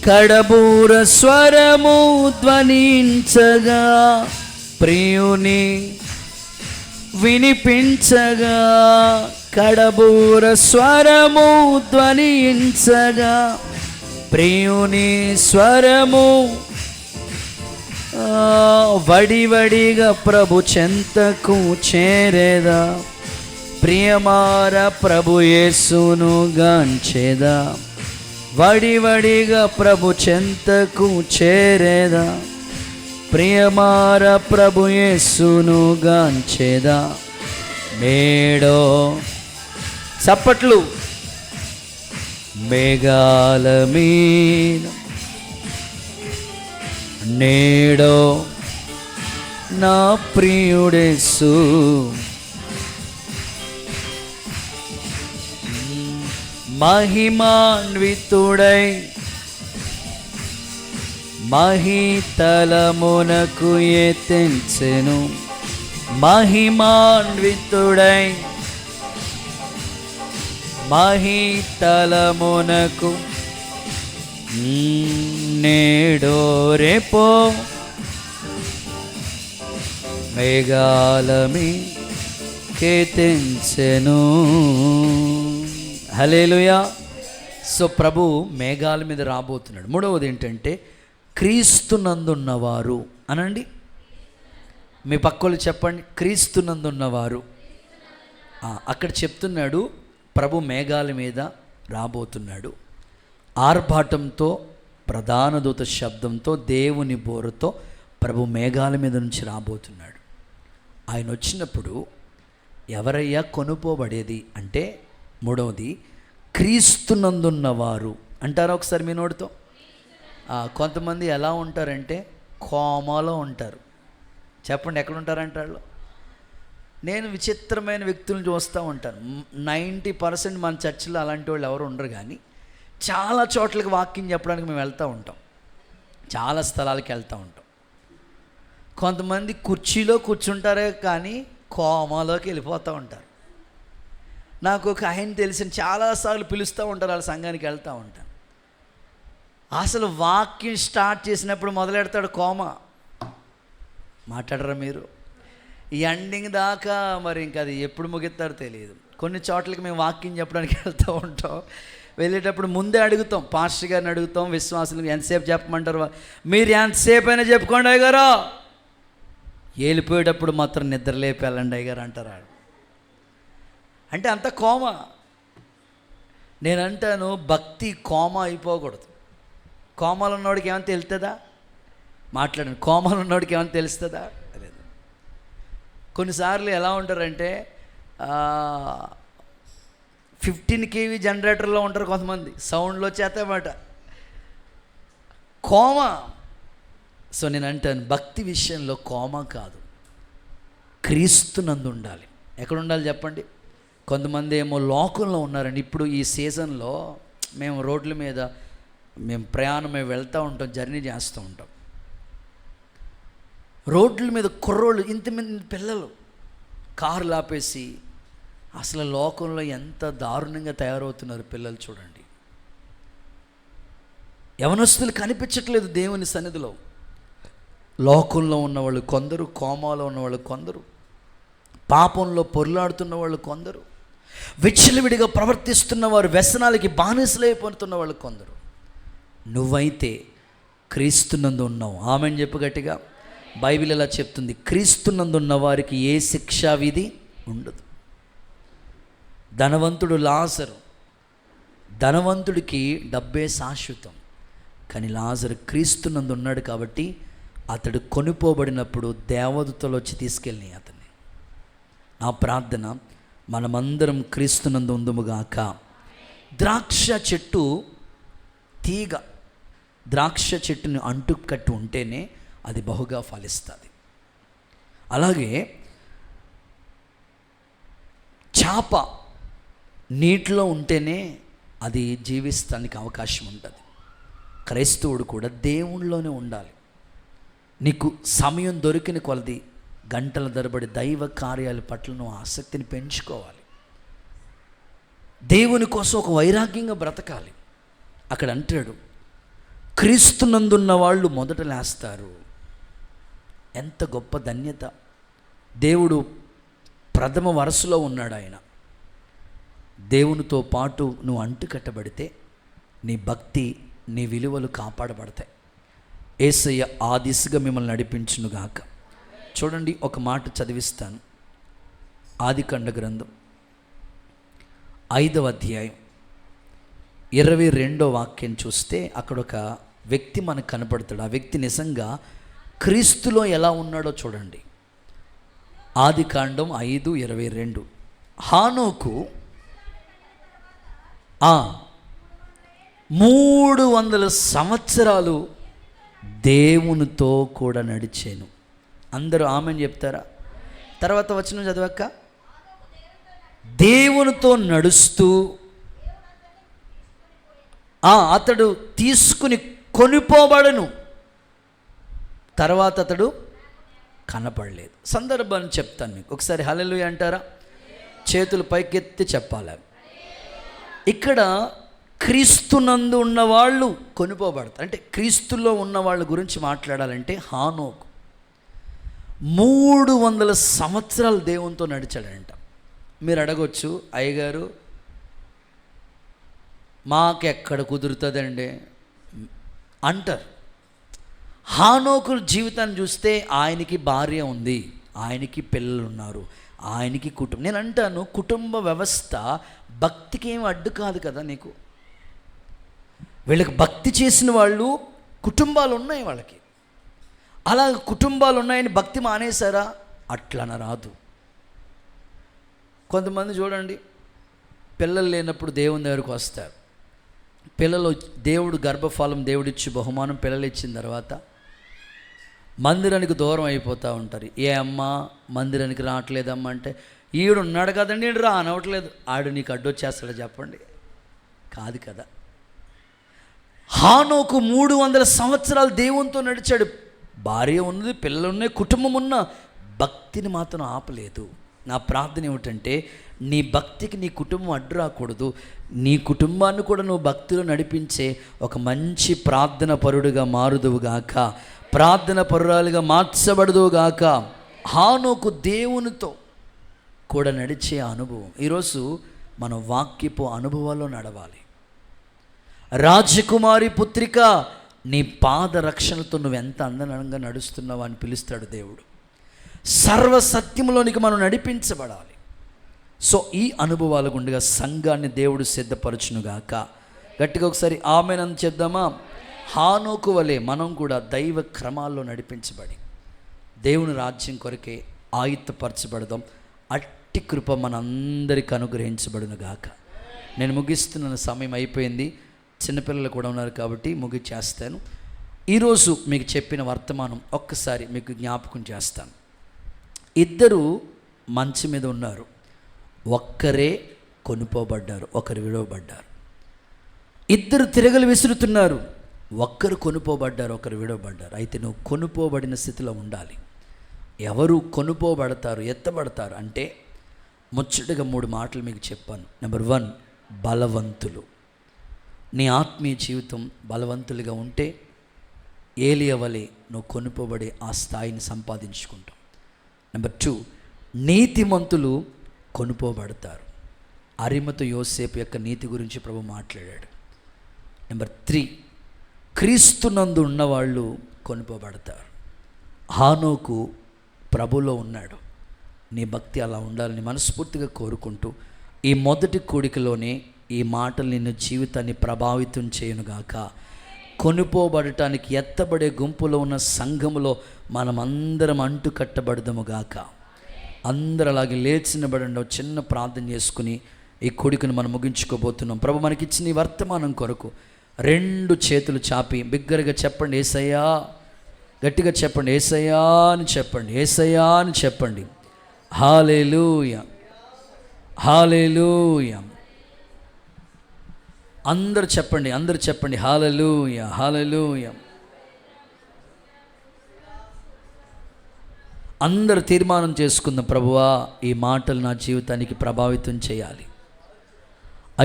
కడబూర స్వరము ధ్వనించగా ప్రియుని వినిపించగా, కడబూర స్వరము ధ్వనించగా ప్రియుని స్వరము వడివడిగా ప్రభు చెంతకు చేరేదా, ప్రియమార ప్రభు యేసును గాంచేదా, వడివడిగా ప్రభు చెంతకు చేరేదా, ప్రియమార ప్రభు యేసును గాంచేదా. నేడో, చప్పట్లు, మేఘాల మీద నేడో నా ప్రియుడేసు మహిమాన్వితుడై మహీతలమునకు ఎత్తించెను, మహిమాన్వితుడై మహీతలమునకు నేడో రేపో మేఘాలమి కేతించెను. హల్లెలూయా. సో ప్రభు మేఘాల మీద రాబోతున్నాడు. మూడవది ఏంటంటే క్రీస్తునందున్నవారు అనండి. మీ పక్కలు చెప్పండి, క్రీస్తునందున్నవారు. అక్కడ చెప్తున్నాడు ప్రభు మేఘాల మీద రాబోతున్నాడు. ఆర్భాటంతో, ప్రధాన దూత శబ్దంతో, దేవుని బోరుతో ప్రభు మేఘాల మీద నుంచి రాబోతున్నాడు. ఆయన వచ్చినప్పుడు ఎవరయ్యా కొనుపోబడేది అంటే, మూడవది క్రీస్తునందున్నవారు అంటారా ఒకసారి మీ నోటితో. కొంతమంది ఎలా ఉంటారంటే కోమాలో ఉంటారు. చెప్పండి, ఎక్కడ ఉంటారంటారు? నేను విచిత్రమైన వ్యక్తులను చూస్తూ ఉంటాను. 90% మన చర్చిలో అలాంటి వాళ్ళు ఎవరు ఉండరు. కానీ చాలా చోట్లకి వాక్యం చెప్పడానికి మేము వెళ్తూ ఉంటాం, చాలా స్థలాలకు వెళ్తూ ఉంటాం. కొంతమంది కుర్చీలో కూర్చుంటారే కానీ కోమాలోకి వెళ్ళిపోతూ ఉంటారు. నాకు ఒక ఆయన తెలిసిన, చాలాసార్లు పిలుస్తూ ఉంటారు, వాళ్ళ సంఘానికి వెళ్తూ ఉంటాను. అసలు వాక్యం స్టార్ట్ చేసినప్పుడు మొదలెడతాడు కోమా. మాట్లాడరా మీరు? ఈ ఎండింగ్ దాకా మరి ఇంకా అది ఎప్పుడు ముగిస్తారో తెలియదు. కొన్ని చోట్లకి మేము వాక్యం చెప్పడానికి వెళ్తూ ఉంటాం. వెళ్ళేటప్పుడు ముందే అడుగుతాం, పాస్టర్ గారిని అడుగుతాం, విశ్వాసులు ఎంతసేపు చెప్పమంటారు? మీరు ఎంతసేపు అయినా చెప్పుకోండి అయ్యగారు. వెళ్ళిపోయేటప్పుడు మాత్రం నిద్ర లేపి వెళ్ళండి అయ్యగారు అంటారు. అంటే అంత కోమ. నేనంటాను భక్తి కోమ అయిపోకూడదు. కోమలు ఉన్నవాడికి ఏమైనా తెలుస్తుందా? మాట్లాడండి. కోమలు ఉన్నవాడికి ఏమైనా తెలుస్తుందా? లేదు. కొన్నిసార్లు ఎలా ఉంటారంటే 15 kV జనరేటర్లో ఉంటారు కొంతమంది, సౌండ్లో చేతమాట. కోమ సో నేను అంటాను, భక్తి విషయంలో కోమా కాదు, క్రీస్తునందు ఉండాలి. ఎక్కడ ఉండాలి చెప్పండి? కొంతమంది ఏమో లోకంలో ఉన్నారండి. ఇప్పుడు ఈ సీజన్లో మేము రోడ్ల మీద మేము ప్రయాణమై వెళ్తూ ఉంటాం, జర్నీ చేస్తూ ఉంటాం. రోడ్ల మీద కుర్రోళ్ళు, ఇంతమంది పిల్లలు కార్లు ఆపేసి, అసలు లోకంలో ఎంత దారుణంగా తయారవుతున్నారు పిల్లలు చూడండి. యవనస్తులు కనిపించట్లేదు దేవుని సన్నిధిలో. లోకంలో ఉన్నవాళ్ళు కొందరు, కోమాలో ఉన్నవాళ్ళు కొందరు, పాపంలో పొర్లాడుతున్న వాళ్ళు కొందరు, విచ్చలవిడిగా ప్రవర్తిస్తున్న వారు, వ్యసనాలకి బానిసలైపోతున్న వాళ్ళు కొందరు. నువ్వైతే క్రీస్తునందు ఉన్నావు. ఆమెను చెప్పు గట్టిగా. బైబిల్ ఇలా చెప్తుంది, క్రీస్తునందు ఉన్న వారికి ఏ శిక్షా విధి ఉండదు. ధనవంతుడు లాజరు, ధనవంతుడికి డబ్బే శాశ్వతం. కానీ లాజరు క్రీస్తునందు ఉన్నాడు కాబట్టి అతడు కొనిపోబడినప్పుడు దేవదూతలు వచ్చి తీసుకెళ్ళి అతన్ని. నా ప్రార్థన, మనమందరం క్రీస్తునందు ఉందుముగాక. ద్రాక్ష చెట్టు తీగ, ద్రాక్ష చెట్టుని అంటు కట్టి ఉంటేనే అది బహుగా ఫలిస్తుంది. అలాగే చేప నీటిలో ఉంటేనే అది జీవిస్తానికి అవకాశం ఉంటుంది. క్రైస్తవుడు కూడా దేవుళ్ళలోనే ఉండాలి. నీకు సమయం దొరికిన కొలది గంటల తరబడి దైవ కార్యాల పట్ల నువ్వు ఆసక్తిని పెంచుకోవాలి. దేవుని కోసం ఒక వైరాగ్యంగా బ్రతకాలి. అక్కడ అంటాడు, క్రీస్తునందున్న వాళ్ళు మొదట లేస్తారు. ఎంత గొప్ప ధన్యత! దేవుడు ప్రథమ వరుసలో ఉన్నాడు. ఆయన దేవునితో పాటు నువ్వు అంటుకట్టబడితే నీ భక్తి, నీ విలువలు కాపాడబడతాయి. యేసయ్య ఆ దిశగా మిమ్మల్ని నడిపించునుగాక. చూడండి, ఒక మాట చదివిస్తాను. ఆదికాండ గ్రంథం 5వ అధ్యాయం 22వ వాక్యం చూస్తే అక్కడ ఒక వ్యక్తి మనకు కనపడతాడు. ఆ వ్యక్తి నిజంగా క్రీస్తులో ఎలా ఉన్నాడో చూడండి. ఆదికాండం 5:22. హానోకు 300 సంవత్సరాలు దేవునితో కూడా నడిచాను. అందరూ ఆమెను చెప్తారా? తర్వాత వచనం చదివాక, దేవునితో నడుస్తూ అతడు తీసుకుని కొనిపోబడను. తర్వాత అతడు కనపడలేదు. సందర్భాన్ని చెప్తాను మీకు. ఒకసారి హల్లెలూయా అంటారా? చేతులు పైకెత్తి చెప్పాలి. ఇక్కడ క్రీస్తునందు ఉన్నవాళ్ళు కొనిపోబడతారు. అంటే క్రీస్తులో ఉన్న వాళ్ళ గురించి మాట్లాడాలంటే హానోకు 300 సంవత్సరాలు దేవునితో నడిచాడంట. మీరు అడగొచ్చు, అయ్యగారు మాకెక్కడ కుదురుతుందండి అంటారు. హానోకు జీవితాన్ని చూస్తే ఆయనకి భార్య ఉంది, ఆయనకి పిల్లలు ఉన్నారు, ఆయనకి కుటుంబం. నేను అంటాను, కుటుంబ వ్యవస్థ భక్తికి ఏమి అడ్డు కాదు కదా. నీకు వీళ్ళకి భక్తి చేసిన వాళ్ళు కుటుంబాలు ఉన్నాయి వాళ్ళకి. అలా కుటుంబాలు ఉన్నాయని భక్తి మానేశారా? అట్లన రాదు. కొంతమంది చూడండి, పిల్లలు లేనప్పుడు దేవుని దగ్గరకు వస్తారు. పిల్లలు, దేవుడు గర్భఫలం దేవుడిచ్చి బహుమానం పిల్లలు ఇచ్చిన తర్వాత మందిరానికి దూరం అయిపోతూ ఉంటారు. ఏ అమ్మ మందిరానికి రావట్లేదమ్మా అంటే, ఈడు ఉన్నాడు కదండి, ఈడు రా అనవట్లేదు. ఆడు నీకు అడ్డొచ్చేస్తాడు చెప్పండి? కాదు కదా. హానోకు 300 సంవత్సరాలు దేవునితో నడిచాడు. భార్య ఉన్నది, పిల్లలు ఉన్నాయి, కుటుంబం ఉన్న, భక్తిని మాత్రం ఆపలేదు. నా ప్రార్థన ఏమిటంటే, నీ భక్తికి నీ కుటుంబం అడ్డు రాకూడదు. నీ కుటుంబాన్ని కూడా నువ్వు భక్తిలో నడిపించే ఒక మంచి ప్రార్థన పరుడుగా మారుదువుగాక, ప్రార్థన పరురాలుగా మార్చబడదువుగాక. హానోకు దేవునితో కూడా నడిచే అనుభవం. ఈరోజు మనం వాక్యపు అనుభవాల్లో నడవాలి. రాజకుమారి పుత్రిక, నీ పాద రక్షణతో నువ్వు ఎంత అందంగా నడుస్తున్నావు అని పిలుస్తాడు దేవుడు. సర్వసత్యంలోనికి మనం నడిపించబడాలి. సో ఈ అనుభవాల గుండెగా సంఘాన్ని దేవుడు సిద్ధపరచునుగాక. గట్టిగా ఒకసారి ఆమేనని చెప్దామా? హానోకు వలె మనం కూడా దైవ క్రమాల్లో నడిపించబడి దేవుని రాజ్యం కొరకే ఆయుత్తపరచబడదాం. అట్టి కృప మనందరికీ అనుగ్రహించబడునుగాక. నేను ముగిస్తున్న సమయం అయిపోయింది. చిన్నపిల్లలు కూడా ఉన్నారు కాబట్టి ముగిచేస్తాను. ఈరోజు మీకు చెప్పిన వర్తమానం ఒక్కసారి మీకు జ్ఞాపకం చేస్తాను. ఇద్దరు మంచం మీద ఉన్నారు, ఒక్కరే కొనుపోబడ్డారు, ఒకరు విడవబడ్డారు. ఇద్దరు తిరగలు విసురుతున్నారు, ఒక్కరు కొనుపోబడ్డారు, ఒకరు విడవబడ్డారు. అయితే నువ్వు కొనుపోబడిన స్థితిలో ఉండాలి. ఎవరు కొనుపోబడతారు, ఎత్తబడతారు అంటే ముచ్చటగా 3 మాటలు మీకు చెప్పాను. నెంబర్ 1, బలవంతులు. నీ ఆత్మీయ జీవితం బలవంతులుగా ఉంటే ఏలియా వలె నువ్వు కొనుపోబడే ఆ స్థాయిని సంపాదించుకుంటావు. నెంబర్ 2, నీతిమంతులు కొనుపోబడతారు. అరిమతు యోసేపు యొక్క నీతి గురించి ప్రభు మాట్లాడాడు. నెంబర్ 3, క్రీస్తునందు ఉన్నవాళ్ళు కొనుపోబడతారు. హానోకు ప్రభులో ఉన్నాడు. నీ భక్తి అలా ఉండాలని మనస్ఫూర్తిగా కోరుకుంటూ ఈ మొదటి కూడికలోనే ఈ మాటలు నిన్ను జీవితాన్ని ప్రభావితం చేయనుగాక. కొనుపోబడటానికి ఎత్తబడే గుంపులో ఉన్న సంఘములో మనమందరం అంటు కట్టబడదాముగాక. అందరూ అలాగే లేచినబడండి. చిన్న ప్రార్థన చేసుకుని ఈ కూడికను మనం ముగించుకోబోతున్నాం. ప్రభు మనకిచ్చిన ఈ వర్తమానం కొరకు 2 చేతులు చాపి బిగ్గరగా చెప్పండి, యేసయ్యా. గట్టిగా చెప్పండి, యేసయ్యా అని చెప్పండి, యేసయ్యా అని చెప్పండి. హల్లెలూయా, హల్లెలూయా. అందరు చెప్పండి, అందరు చెప్పండి, హల్లెలూయా, హల్లెలూయా. అందరు తీర్మానం చేసుకుందాం, ప్రభువా ఈ మాటలు నా జీవితానికి ప్రభావితం చేయాలి.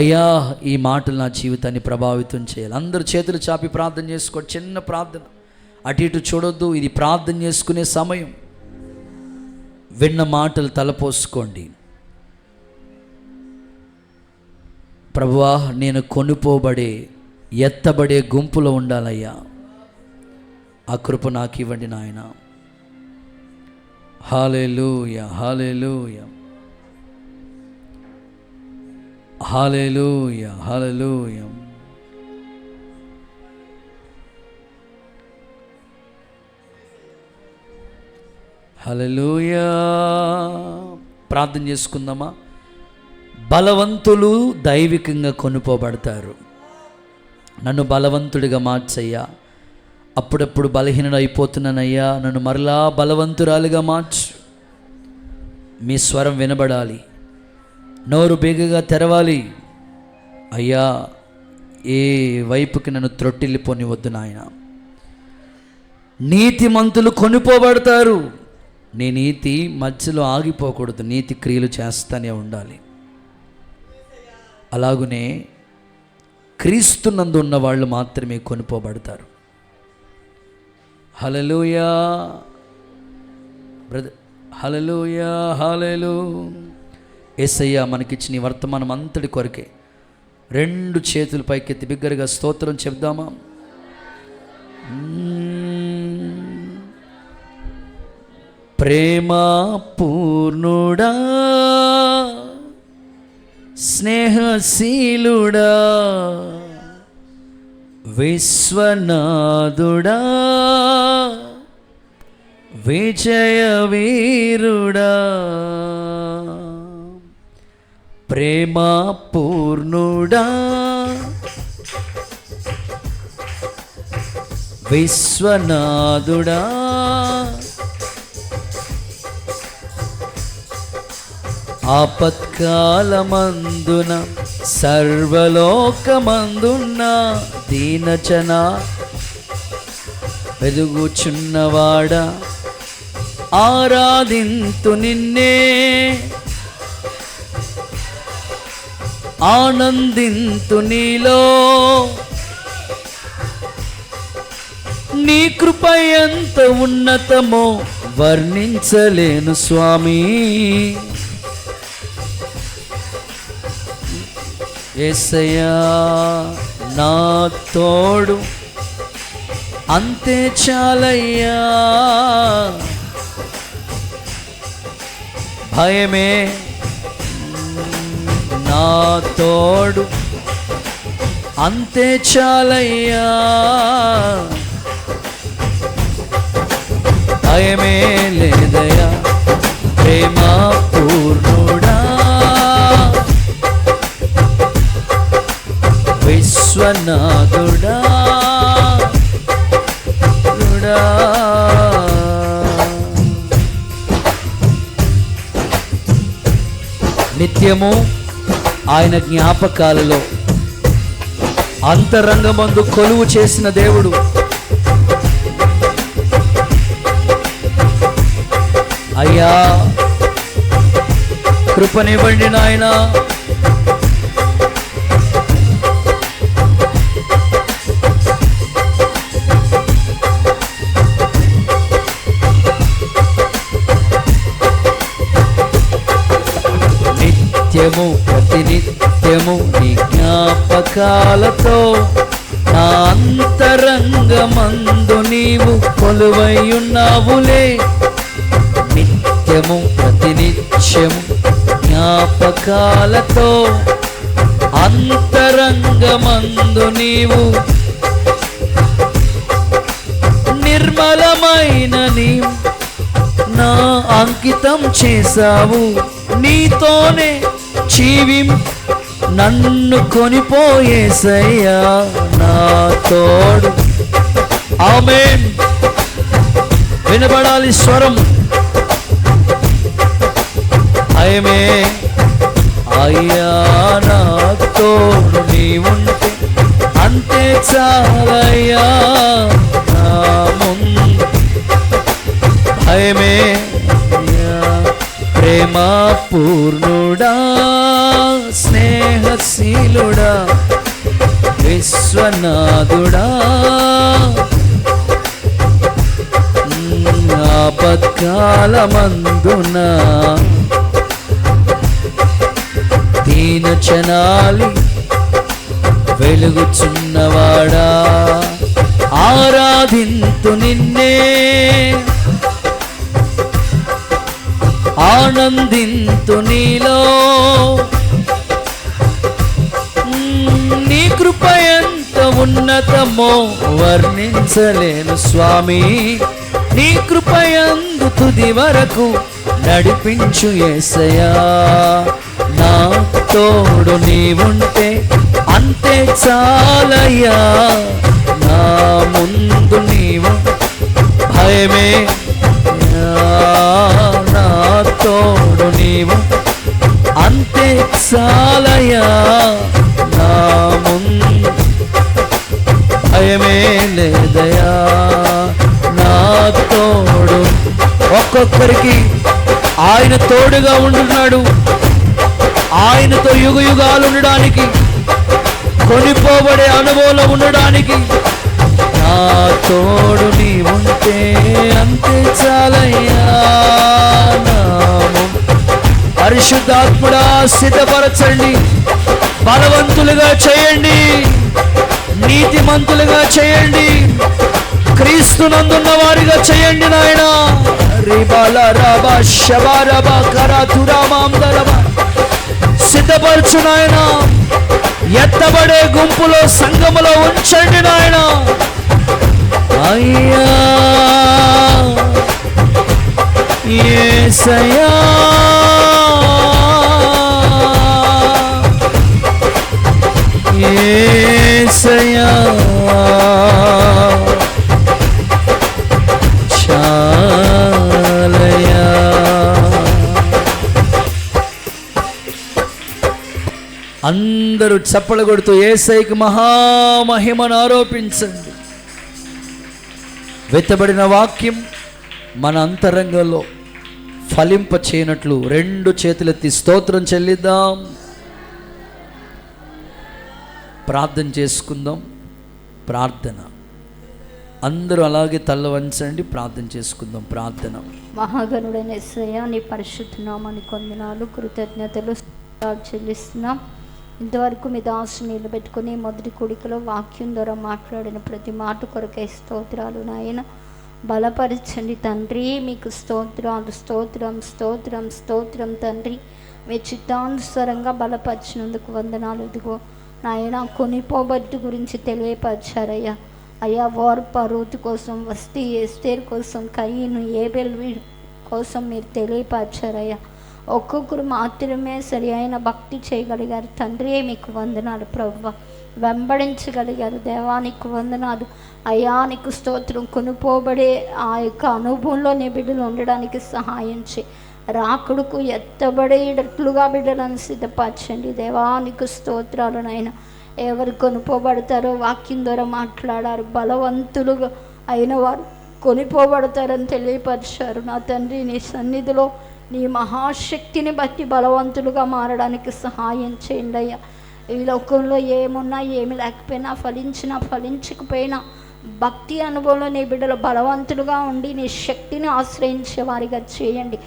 అయ్యా ఈ మాటలు నా జీవితాన్ని ప్రభావితం చేయాలి. అందరు చేతులు చాపి ప్రార్థన చేసుకోండి. చిన్న ప్రార్థన, అటు ఇటు చూడొద్దు. ఇది ప్రార్థన చేసుకునే సమయం. విన్న మాటలు తలపోసుకోండి. ప్రభువా నేను కొనుపోబడే ఎత్తబడే గుంపులో ఉండాలయ్యా, ఆ కృప నాకు ఇవ్వండి నాయన. హల్లెలూయా, హల్లెలూయా, హల్లెలూయా, హల్లెలూయా. హల్లెలూయా. ప్రార్థన చేసుకుందామా? బలవంతులు దైవికంగా కొనుపోబడతారు. నన్ను బలవంతుడిగా మార్చయ్యా. అప్పుడప్పుడు బలహీనుడు అయిపోతున్నానయ్యా, నన్ను మరలా బలవంతురాలుగా మార్చు. మీ స్వరం వినబడాలి, నోరు బేగగా తెరవాలి. అయ్యా ఏ వైపుకి నన్ను త్రొట్టిల్లిపోనివద్దు నాయన. నీతిమంతులు కొనుపోబడతారు. నీ నీతి మధ్యలో ఆగిపోకూడదు, నీతి క్రియలు చేస్తూనే ఉండాలి. అలాగునే క్రీస్తునందు ఉన్న వాళ్ళు మాత్రమే కొనుపోబడతారు. హల్లెలూయా బ్రదర్, హల్లెలూయా, హల్లెలూయా. యేసయ్యా మనకిచ్చిన ఈ వర్తమానం అంతటి కొరకే 2 చేతులు పైకెత్తి బిగ్గరగా స్తోత్రం చెప్దామా? ప్రేమ పూర్ణుడా, స్నేహశీలుడా, విశ్వనాథుడా, విజయవీరుడా, ప్రేమ పూర్ణుడా, విశ్వనాథుడా, ఆపత్కాలమందున సర్వలోకమందున్న దీనజన వెదుగుచున్నవాడా, ఆరాధింతు నిన్నే, ఆనందింతు నీలో. నీ కృప ఎంత ఉన్నతమో వర్ణించలేను స్వామి. యేసయ్యా నా తోడు అంతే చాలయ్యా, భయమే నా తోడు అంతే చాలయ్యా, భయమే లేదయ్యా. ప్రేమ పూర్ణుడా, విశ్వనాథుడా, నిత్యము ఆయన జ్ఞాపకాలలో అంతరంగమందు కొలువు చేసిన దేవుడు. అయ్యా కృపనివ్వండి నాయనా. నిత్యము ప్రతినిత్యము నీ జ్ఞాపకాలతో నా అంతరంగమందు నీవు కొలువై ఉన్నావులే. నిత్యము ప్రతినిత్యము జ్ఞాపకాలతో అంతరంగమందు నీవు నిర్మలమైన నీవు నా అంకితం చేశావు. నీతోనే జీవిం నన్ను కొనిపోయేసయ్యా నా తోడు. ఆమేన్. వినబడాలి స్వరం. ఆయమే అయ్యా నా తోడు నీవుంటే అంతే చాలయ్యా నా ముందు. ఆయమే ప్రేమ పూర్ణుడా స్నేహశీలుడా విశ్వనాథుడా ఆపత్కాలమందున దీనచనాలి వెలుగుచున్నవాడా ఆరాధింతు నిన్నే ఆనందింతు నీలో. నీ కృప ఎంత ఉన్నతమో వర్ణించలేను స్వామి. నీ కృపయందు తుది వరకు నడిపించు యేసయ్యా. నా తోడు నీవుంటే అంతే చాలయ్యా నా ముందు నీవు. భయమే నా తోడు నీవు అంతే చాలయ్యా నా ముందు. భయమే లేదయా నా తోడు. ఒక్కొక్కరికి ఆయన తోడుగా ఉంటున్నాడు. ఆయనతో యుగ యుగాలు ఉండడానికి, కొనిపోబడే అనుభవంలో ఉండడానికి నా తోడు నీవుంటే అంతే చాలయ్యా నాము. పరిశుద్ధాత్ముడా సిద్ధపరచండి, బలవంతులుగా చేయండి, నీతిమంతులుగా చేయండి, క్రీస్తునందున్న వారిగా చేయండి నాయన. సిద్ధపరచు నాయన. ఎత్తబడే గుంపులో సంఘములో ఉంచండి నాయన. అయ్యా యేసయ్యా యేసయ్యా చాలయ్యా. అందరూ చప్పలు కొడుతూ యేసయ్యకి మహామహిమను ఆరోపించండి. వెత్తబడిన వాక్యం మన అంతరంగంలో ఫలింప చేయనట్లు రెండు చేతులెత్తి స్తోత్రం చెల్లిద్దాం. ప్రార్థన చేసుకుందాం. ప్రార్థన అందరూ అలాగే తల్ల వంచండి, ప్రార్థన చేసుకుందాం. ప్రార్థన. మహాగణుడైన యేసయ్యా నీ పరిశుద్ధ నామానికి వందనాలు, కృతజ్ఞతలు చెల్లిస్తున్నాం. ఇంతవరకు మీ దాసు నిలబెట్టుకుని మొదటి కూడికలో వాక్యం ద్వారా మాట్లాడిన ప్రతి మాట కొరకై స్తోత్రాలు నాయన. బలపరచండి తండ్రి. మీకు స్తోత్రాలు, స్తోత్రం స్తోత్రం స్తోత్రం తండ్రి. మీ చిత్తానుసారంగా బలపరిచినందుకు వందనాలు. ఇదిగో నాయన కొనిపోబట్టు గురించి తెలియపరిచారయ్యా. అయ్యా ఓర్పా రూతు కోసం, వస్తీ ఎస్తేర్ కోసం, కయీను ఏబెల్ కోసం మీరు తెలియపరిచారయ్యా. ఒక్కొక్కరు మాత్రమే సరి అయిన భక్తి చేయగలిగారు తండ్రి. మీకు వందనాలు ప్రభువ. వెంబడించగలిగారు దేవానికి వందనాలు అయ్యా. నీకు స్తోత్రం. కొనుపోబడే ఆ యొక్క అనుభవంలో నీ బిడ్డలు ఉండడానికి సహాయం చేయి. రాకుడుకు ఎత్తబడేటట్లుగా బిడ్డలను సిద్ధపరచండి. దేవానికి స్తోత్రాలు నాయన. ఎవరు కొనుపోబడతారో వాక్యం ద్వారా మాట్లాడారు. బలవంతులుగా అయిన వారు కొనిపోబడతారని తెలియపరిచారు. నా తండ్రి, నీ సన్నిధిలో నీ మహాశక్తిని బట్టి బలవంతులుగా మారడానికి సహాయం చేయండి అయ్యా. ఈ లోకంలో ఏమున్నా ఏమి లేకపోయినా, ఫలించినా ఫలించకపోయినా, భక్తి అనుభవంలో నీ బిడ్డలు బలవంతులుగా ఉండి నీ శక్తిని ఆశ్రయించే వారిగా చేయండి.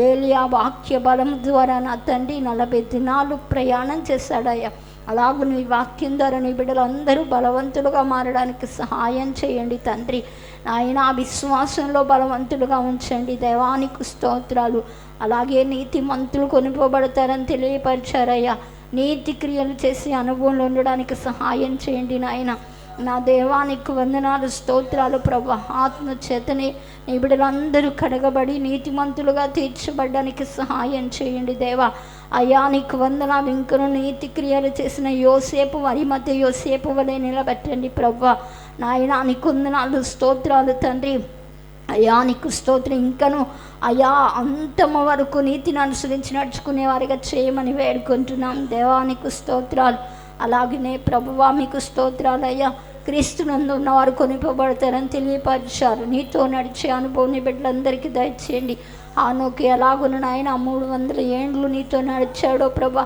ఏలియా వాక్య బలం ద్వారా నా తండ్రి 40 దినాలు ప్రయాణం చేశాడయ్యా. అలాగూ నీ వాక్యం ద్వారా నీ బిడ్డలు అందరూ బలవంతులుగా మారడానికి సహాయం చేయండి తండ్రి. ఆయన విశ్వాసంలో బలవంతులుగా ఉంచండి. దేవానికి స్తోత్రాలు. అలాగే నీతిమంతులు కొనిపోబడతారని తెలియపరిచారయ్యా. నీతి క్రియలు చేసి అనుభవంలో ఉండడానికి సహాయం చేయండి నాయన. నా దేవానికి వందనాలు, స్తోత్రాలు ప్రభు. ఆత్మ చేతనే నీ బిడ్డలందరూ కడగబడి నీతిమంతులుగా తీర్చబడడానికి సహాయం చేయండి దేవా. అయ్యా నీకు వందనాలు. ఇంకను నీతి క్రియలు చేసిన యోసేపు, అరిమతె యోసేపు వలె నిలబెట్టండి ప్రభు. నాయన నీకు వందనాలు, స్తోత్రాలు తండ్రి. అయ్యా నీకు స్తోత్రం. ఇంకను అయ్యా అంతము వరకు నీతిని అనుసరించి నడుచుకునే వారిగా చేయమని వేడుకుంటున్నాం. దేవానికి స్తోత్రాలు. అలాగనే ప్రభువా మీకు స్తోత్రాలు అయ్యా. క్రీస్తునందు ఉన్నవారు కొనిపోబడతారని తెలియపరిచారు. నీతో నడిచే అనుభవం నీ బిడ్డలందరికీ దయచేయండి. ఆనోకి ఎలాగున నాయన 300 ఏండ్లు నీతో నడిచాడో ప్రభా,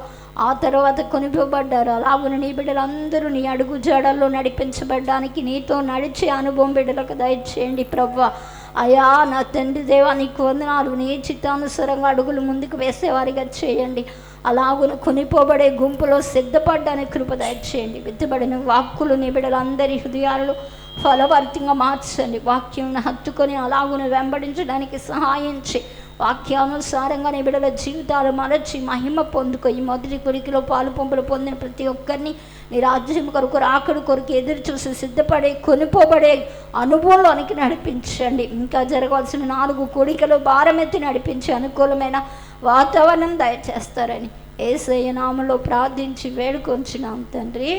ఆ తర్వాత కొనిపోబడ్డారు. అలాగున నీ బిడ్డలందరూ నీ అడుగు జాడల్లో నడిపించబడ్డానికి నీతో నడిచే అనుభవం బిడ్డలకు దయచేయండి ప్రభా. అయ్యా నా తండ్రి దేవా నీకు వందనాలు. నీ చిత్తానుసారంగా అడుగులు ముందుకు వేసేవారిగా చేయండి. అలాగున కొనిపోబడే గుంపులో సిద్ధపడ్డానికి కృప దయచేయండి. విత్తబడిన వాక్కులు నీ బిడ్డలందరి హృదయాల్లో ఫలవర్తంగా మార్చండి. వాక్యం హత్తుకొని అలాగున వెంబడించడానికి సహాయం చేయి. వాక్యానుసారంగా నీ బిడ్డల జీవితాలు మలచి మహిమ పొందుకో. ఈ మొదటి కొరికలో పాలు పంపులు పొందిన ప్రతి ఒక్కరిని నీ రాజ్యం కొరకు, రాకడు కొరకు ఎదురు చూసి సిద్ధపడే కొనిపోబడే అనుభవంలోనికి నడిపించండి. ఇంకా జరగవలసిన 4 కోడికలు భారమెత్తి నడిపించి అనుకూలమైన వాతావరణం దయచేస్తారని యేసయ్య నామములో ప్రార్థించి వేడుకొంచున్నాం తండ్రి.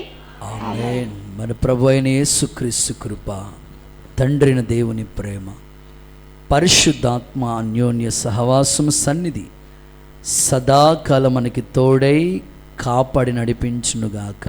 ఆమేన్. మన ప్రభు అయిన యేసుక్రీస్తు కృప, తండ్రిన దేవుని ప్రేమ, పరిశుద్ధాత్మ అన్యోన్య సహవాసం సన్నిధి సదాకాలం మనకి తోడై కాపాడి నడిపించునుగాక.